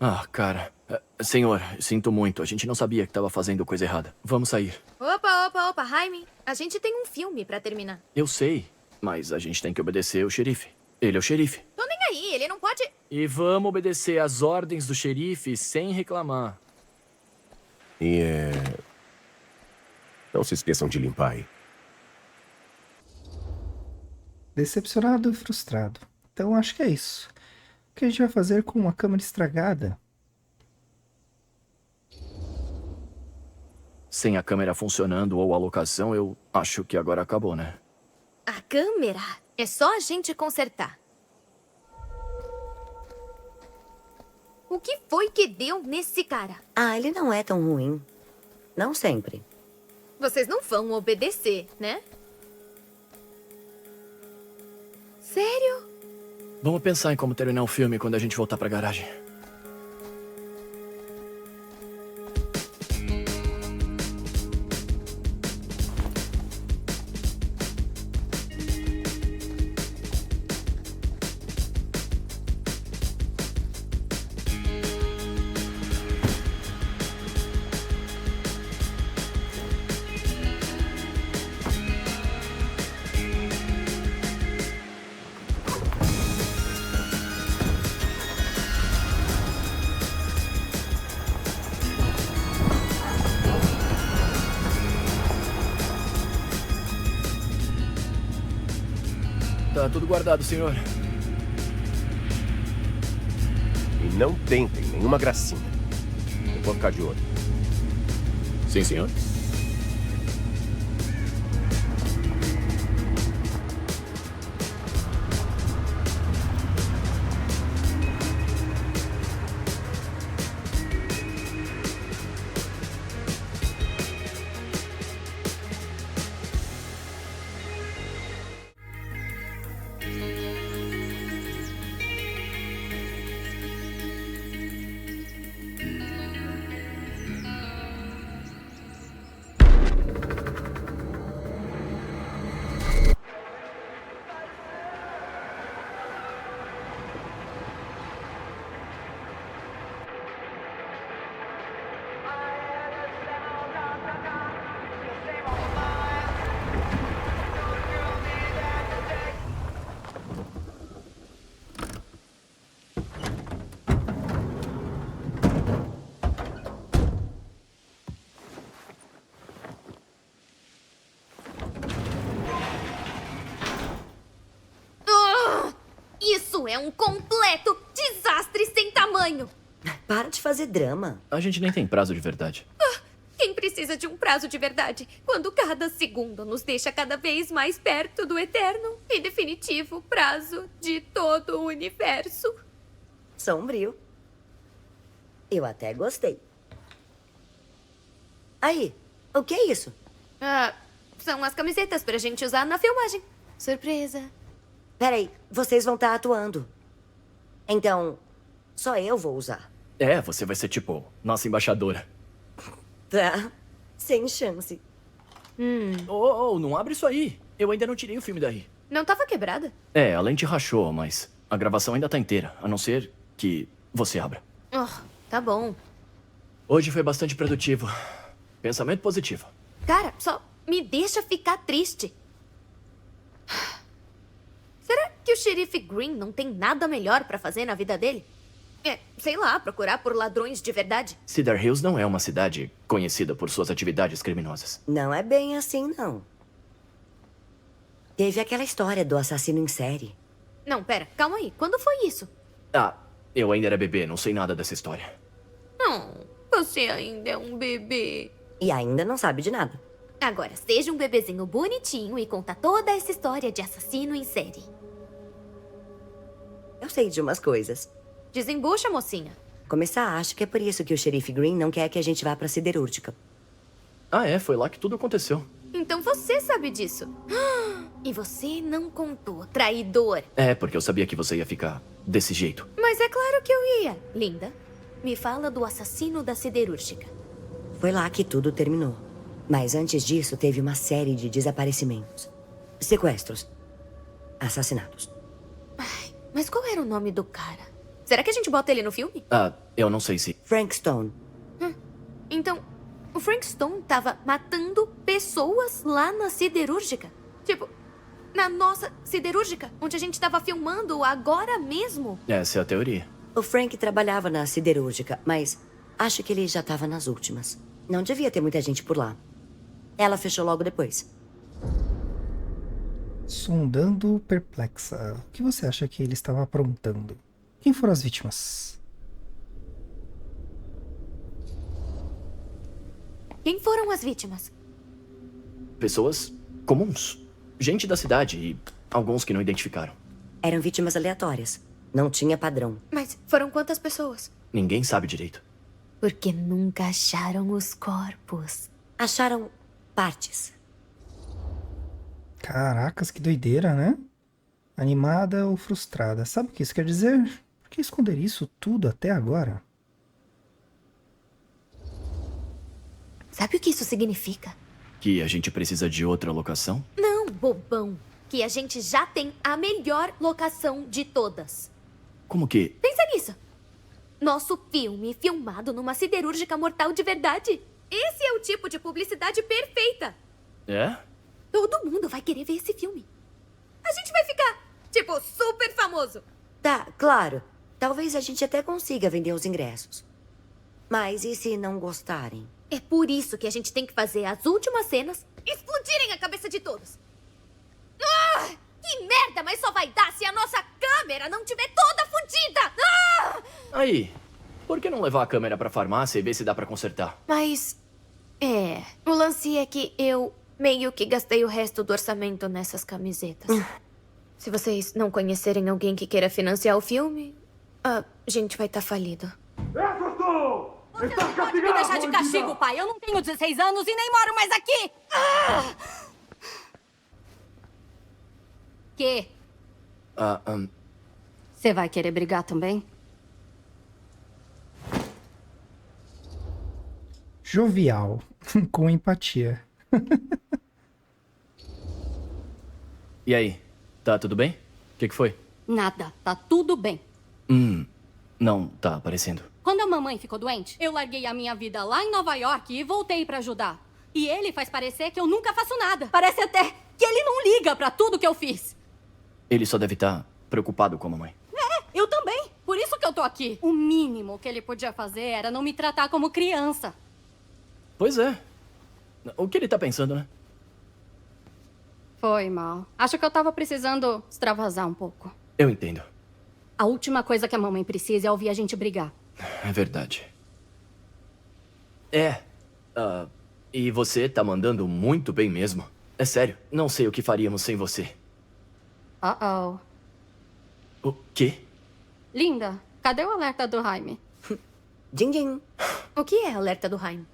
[SPEAKER 11] Ah, cara. Senhor, sinto muito. A gente não sabia que estava fazendo coisa errada. Vamos sair.
[SPEAKER 12] Opa, Jaime. A gente tem um filme pra terminar.
[SPEAKER 11] Eu sei, mas a gente tem que obedecer o xerife. Ele é o xerife.
[SPEAKER 12] Tô nem aí, ele não pode...
[SPEAKER 11] E vamos obedecer às ordens do xerife sem reclamar.
[SPEAKER 4] E não se esqueçam de limpar aí.
[SPEAKER 1] Decepcionado e frustrado. Então acho que é isso. O que a gente vai fazer com uma câmera estragada?
[SPEAKER 11] Sem a câmera funcionando ou a locação, eu acho que agora acabou, né?
[SPEAKER 12] A câmera é só a gente consertar. O que foi que deu nesse cara?
[SPEAKER 9] Ah, ele não é tão ruim. Não sempre.
[SPEAKER 12] Vocês não vão obedecer, né? Sério?
[SPEAKER 11] Vamos pensar em como terminar o filme quando a gente voltar pra garagem. Tá tudo guardado, senhor.
[SPEAKER 4] E não tentem nenhuma gracinha. Eu vou ficar de olho.
[SPEAKER 11] Sim, senhor.
[SPEAKER 12] Isso é um completo desastre sem tamanho!
[SPEAKER 9] Para de fazer drama.
[SPEAKER 11] A gente nem tem prazo de verdade.
[SPEAKER 12] Quem precisa de um prazo de verdade quando cada segundo nos deixa cada vez mais perto do eterno e definitivo prazo de todo o universo?
[SPEAKER 9] Sombrio. Eu até gostei. Aí, o que é isso?
[SPEAKER 12] São as camisetas pra gente usar na filmagem. Surpresa.
[SPEAKER 9] Peraí, vocês vão estar atuando. Então, só eu vou usar.
[SPEAKER 11] É, você vai ser tipo nossa embaixadora.
[SPEAKER 9] Tá, sem chance.
[SPEAKER 11] Oh, não abre isso aí. Eu ainda não tirei o filme daí.
[SPEAKER 12] Não tava quebrada?
[SPEAKER 11] É, a lente rachou, mas a gravação ainda tá inteira, a não ser que você abra.
[SPEAKER 12] Tá bom.
[SPEAKER 11] Hoje foi bastante produtivo. Pensamento positivo.
[SPEAKER 12] Cara, só me deixa ficar triste. Será que o xerife Green não tem nada melhor pra fazer na vida dele? Sei lá, procurar por ladrões de verdade?
[SPEAKER 11] Cedar Hills não é uma cidade conhecida por suas atividades criminosas.
[SPEAKER 9] Não é bem assim, não. Teve aquela história do assassino em série.
[SPEAKER 12] Não, pera, calma aí. Quando foi isso?
[SPEAKER 11] Ah, eu ainda era bebê, não sei nada dessa história.
[SPEAKER 12] Não, você ainda é um bebê.
[SPEAKER 9] E ainda não sabe de nada.
[SPEAKER 12] Agora, seja um bebezinho bonitinho e conta toda essa história de assassino em série.
[SPEAKER 9] Eu sei de umas coisas.
[SPEAKER 12] Desembucha, mocinha.
[SPEAKER 9] Começar, acho que é por isso que o xerife Green não quer que a gente vá pra siderúrgica.
[SPEAKER 13] Ah, é? Foi lá que tudo aconteceu.
[SPEAKER 12] Então você sabe disso. E você não contou, traidor.
[SPEAKER 13] É, porque eu sabia que você ia ficar desse jeito.
[SPEAKER 12] Mas é claro que eu ia. Linda, me fala do assassino da siderúrgica.
[SPEAKER 9] Foi lá que tudo terminou. Mas antes disso, teve uma série de desaparecimentos. Sequestros. Assassinatos.
[SPEAKER 12] Mas qual era o nome do cara? Será que a gente bota ele no filme?
[SPEAKER 13] Ah, eu não sei se...
[SPEAKER 9] Frank Stone.
[SPEAKER 12] Então, o Frank Stone tava matando pessoas lá na siderúrgica? Tipo, na nossa siderúrgica, onde a gente tava filmando agora mesmo?
[SPEAKER 13] Essa é a teoria.
[SPEAKER 9] O Frank trabalhava na siderúrgica, mas acho que ele já estava nas últimas. Não devia ter muita gente por lá. Ela fechou logo depois.
[SPEAKER 1] Sondando perplexa. O que você acha que ele estava aprontando? Quem foram as vítimas?
[SPEAKER 12] Quem foram as vítimas?
[SPEAKER 13] Pessoas comuns. Gente da cidade e alguns que não identificaram.
[SPEAKER 9] Eram vítimas aleatórias. Não tinha padrão.
[SPEAKER 12] Mas foram quantas pessoas?
[SPEAKER 13] Ninguém sabe direito.
[SPEAKER 12] Porque nunca acharam os corpos.
[SPEAKER 9] Acharam partes.
[SPEAKER 1] Caracas, que doideira, né? Animada ou frustrada. Sabe o que isso quer dizer? Por que esconder isso tudo até agora?
[SPEAKER 12] Sabe o que isso significa?
[SPEAKER 13] Que a gente precisa de outra locação?
[SPEAKER 12] Não, bobão. Que a gente já tem a melhor locação de todas.
[SPEAKER 13] Como que...
[SPEAKER 12] Pensa nisso. Nosso filme filmado numa siderúrgica mortal de verdade. Esse é o tipo de publicidade perfeita.
[SPEAKER 13] É?
[SPEAKER 12] Todo mundo vai querer ver esse filme. A gente vai ficar, tipo, super famoso.
[SPEAKER 9] Tá, claro. Talvez a gente até consiga vender os ingressos. Mas e se não gostarem?
[SPEAKER 12] É por isso que a gente tem que fazer as últimas cenas explodirem a cabeça de todos. Ah! Que merda, mas só vai dar se a nossa câmera não tiver toda fodida. Ah!
[SPEAKER 13] Aí, por que não levar a câmera pra farmácia e ver se dá pra consertar?
[SPEAKER 12] Mas, o lance é que eu meio que gastei o resto do orçamento nessas camisetas. Se vocês não conhecerem alguém que queira financiar o filme, a gente vai estar falido.
[SPEAKER 14] Você não pode me deixar de castigo, pai. Eu não tenho 16 anos e nem moro mais aqui. Que? Você vai querer brigar também?
[SPEAKER 1] Jovial, com empatia.
[SPEAKER 13] E aí, tá tudo bem? O que foi?
[SPEAKER 14] Nada, tá tudo bem.
[SPEAKER 13] Não tá aparecendo.
[SPEAKER 14] Quando a mamãe ficou doente, eu larguei a minha vida lá em Nova York e voltei pra ajudar. E ele faz parecer que eu nunca faço nada. Parece até que ele não liga pra tudo que eu fiz.
[SPEAKER 13] Ele só deve estar preocupado com a mamãe.
[SPEAKER 14] Eu também. Por isso que eu tô aqui. O mínimo que ele podia fazer era não me tratar como criança.
[SPEAKER 13] Pois é. O que ele tá pensando, né?
[SPEAKER 14] Foi mal. Acho que eu tava precisando extravasar um pouco.
[SPEAKER 13] Eu entendo.
[SPEAKER 14] A última coisa que a mamãe precisa é ouvir a gente brigar.
[SPEAKER 13] É verdade. E você tá mandando muito bem mesmo. É sério, não sei o que faríamos sem você.
[SPEAKER 14] Uh-oh.
[SPEAKER 13] O quê?
[SPEAKER 14] Linda, cadê o alerta do Jaime?
[SPEAKER 9] Din din.
[SPEAKER 12] O que é alerta do Jaime?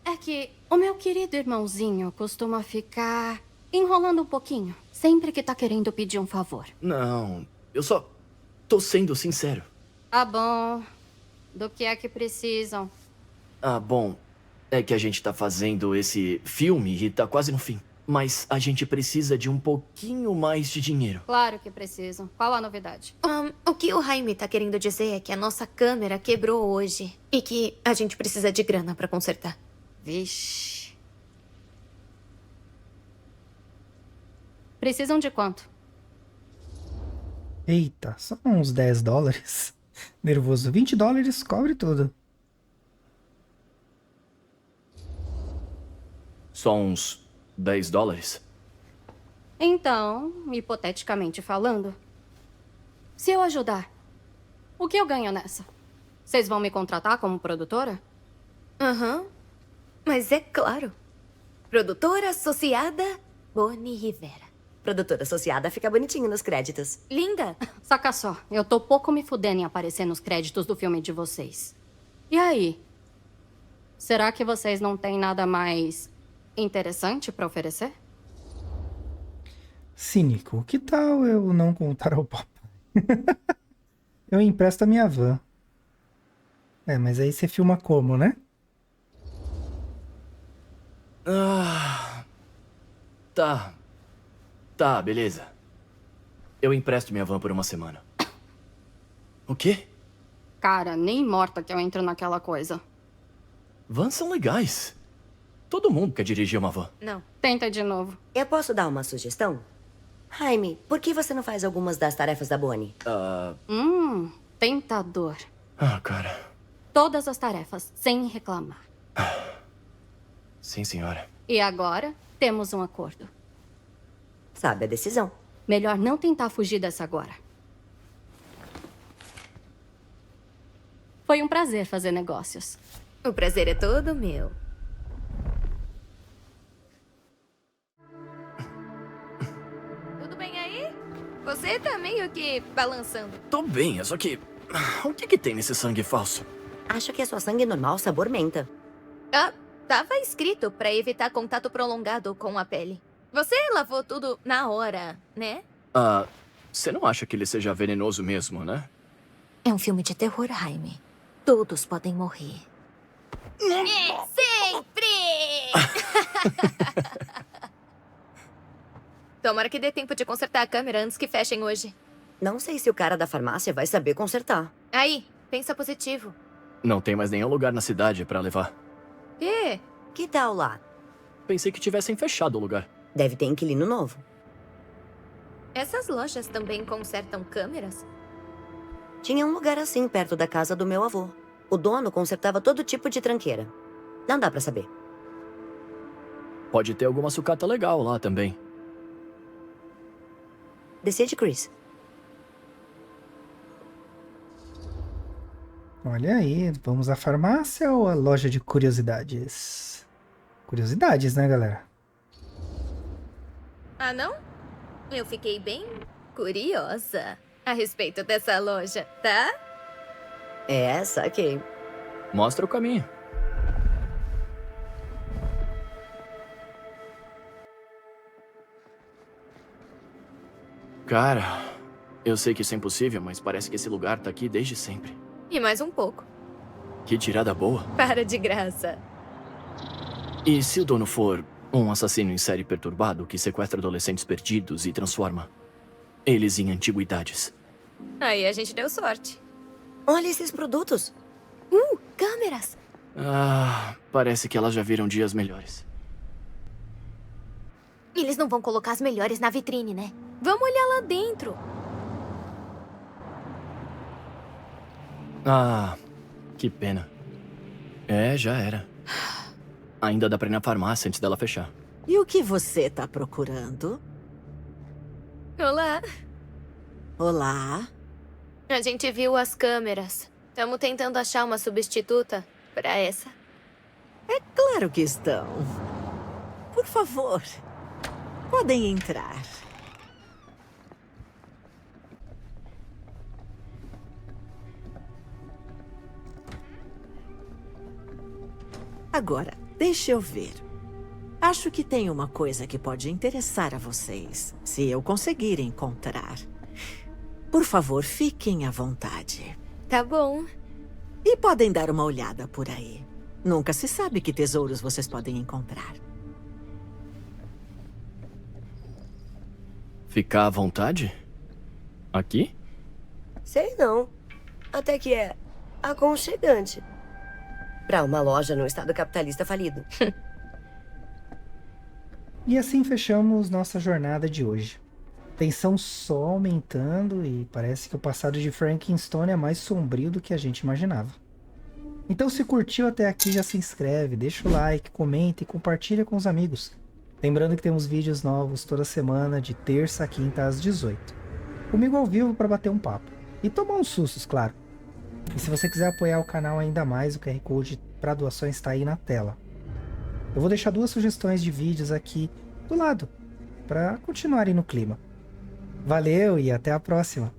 [SPEAKER 14] É que o meu querido irmãozinho costuma ficar enrolando um pouquinho. Sempre que tá querendo pedir um favor.
[SPEAKER 13] Não, eu só tô sendo sincero.
[SPEAKER 14] Ah, bom. Do que é que precisam?
[SPEAKER 13] Bom, é que a gente tá fazendo esse filme e tá quase no fim. Mas a gente precisa de um pouquinho mais de dinheiro.
[SPEAKER 14] Claro que precisam. Qual a novidade?
[SPEAKER 12] O que o Jaime tá querendo dizer é que a nossa câmera quebrou hoje. E que a gente precisa de grana pra consertar.
[SPEAKER 14] Vixe. Precisam de quanto?
[SPEAKER 1] Eita, só uns 10 dólares. Nervoso, 20 dólares cobre tudo.
[SPEAKER 13] Só uns 10 dólares?
[SPEAKER 14] Então, hipoteticamente falando, se eu ajudar, o que eu ganho nessa? Vocês vão me contratar como produtora?
[SPEAKER 12] Aham. Mas é claro. Produtora associada Bonnie Rivera.
[SPEAKER 9] Produtora associada fica bonitinho nos créditos.
[SPEAKER 6] Linda!
[SPEAKER 14] Saca só, eu tô pouco me fudendo em aparecer nos créditos do filme de vocês. E aí? Será que vocês não têm nada mais interessante pra oferecer?
[SPEAKER 1] Cínico, que tal eu não contar ao papai? Eu empresto a minha van. É, mas aí você filma como, né?
[SPEAKER 13] Tá, beleza. Eu empresto minha van por uma semana. O quê?
[SPEAKER 14] Cara, nem morta que eu entro naquela coisa.
[SPEAKER 13] Vans são legais. Todo mundo quer dirigir uma van.
[SPEAKER 6] Não.
[SPEAKER 14] Tenta de novo.
[SPEAKER 9] Eu posso dar uma sugestão? Jaime, por que você não faz algumas das tarefas da Bonnie?
[SPEAKER 14] Tentador.
[SPEAKER 13] Cara.
[SPEAKER 14] Todas as tarefas, sem reclamar.
[SPEAKER 13] Sim, senhora.
[SPEAKER 14] E agora, temos um acordo.
[SPEAKER 9] Sabe a decisão.
[SPEAKER 14] Melhor não tentar fugir dessa agora. Foi um prazer fazer negócios.
[SPEAKER 12] O prazer é todo meu. Tudo bem aí? Você tá meio que balançando.
[SPEAKER 13] Tô bem, é só que... O que tem nesse sangue falso?
[SPEAKER 9] Acho que é só sangue normal, sabor menta.
[SPEAKER 12] Tava escrito pra evitar contato prolongado com a pele. Você lavou tudo na hora, né?
[SPEAKER 13] Você não acha que ele seja venenoso mesmo, né?
[SPEAKER 12] É um filme de terror, Jaime. Todos podem morrer. Sempre! Tomara que dê tempo de consertar a câmera antes que fechem hoje.
[SPEAKER 9] Não sei se o cara da farmácia vai saber consertar.
[SPEAKER 12] Aí, pensa positivo.
[SPEAKER 13] Não tem mais nenhum lugar na cidade pra levar.
[SPEAKER 12] E?
[SPEAKER 9] Que tal lá?
[SPEAKER 13] Pensei que tivessem fechado o lugar.
[SPEAKER 9] Deve ter inquilino novo.
[SPEAKER 12] Essas lojas também consertam câmeras?
[SPEAKER 9] Tinha um lugar assim perto da casa do meu avô. O dono consertava todo tipo de tranqueira. Não dá pra saber.
[SPEAKER 13] Pode ter alguma sucata legal lá também.
[SPEAKER 9] Decide, Chris.
[SPEAKER 1] Olha aí, vamos à farmácia ou à loja de curiosidades? Curiosidades, né, galera?
[SPEAKER 12] Ah, não? Eu fiquei bem curiosa a respeito dessa loja, tá?
[SPEAKER 9] É, saquei.
[SPEAKER 13] Mostra o caminho. Cara, eu sei que isso é impossível, mas parece que esse lugar tá aqui desde sempre.
[SPEAKER 12] E mais um pouco.
[SPEAKER 13] Que tirada boa.
[SPEAKER 12] Para de graça.
[SPEAKER 13] E se o dono for um assassino em série perturbado que sequestra adolescentes perdidos e transforma eles em antiguidades?
[SPEAKER 12] Aí a gente deu sorte.
[SPEAKER 9] Olha esses produtos.
[SPEAKER 12] Câmeras.
[SPEAKER 13] Parece que elas já viram dias melhores.
[SPEAKER 12] Eles não vão colocar as melhores na vitrine, né? Vamos olhar lá dentro.
[SPEAKER 13] Que pena. É, já era. Ainda dá pra ir na farmácia antes dela fechar.
[SPEAKER 10] E o que você tá procurando?
[SPEAKER 12] Olá.
[SPEAKER 10] Olá.
[SPEAKER 12] A gente viu as câmeras. Estamos tentando achar uma substituta pra essa.
[SPEAKER 10] É claro que estão. Por favor, podem entrar. Agora, deixa eu ver. Acho que tem uma coisa que pode interessar a vocês, se eu conseguir encontrar. Por favor, fiquem à vontade.
[SPEAKER 12] Tá bom.
[SPEAKER 10] E podem dar uma olhada por aí. Nunca se sabe que tesouros vocês podem encontrar.
[SPEAKER 13] Ficar à vontade? Aqui?
[SPEAKER 9] Sei não. Até que é aconchegante. Pra uma loja num estado capitalista falido.
[SPEAKER 1] E assim fechamos nossa jornada de hoje. Tensão só aumentando e parece que o passado de Frankenstone é mais sombrio do que a gente imaginava. Então se curtiu até aqui, já se inscreve, deixa o like, comenta e compartilha com os amigos. Lembrando que temos vídeos novos toda semana, de terça a quinta às 18. Comigo ao vivo para bater um papo. E tomar uns sustos, claro. E se você quiser apoiar o canal ainda mais, o QR Code para doações está aí na tela. Eu vou deixar 2 sugestões de vídeos aqui do lado, para continuarem no clima. Valeu e até a próxima!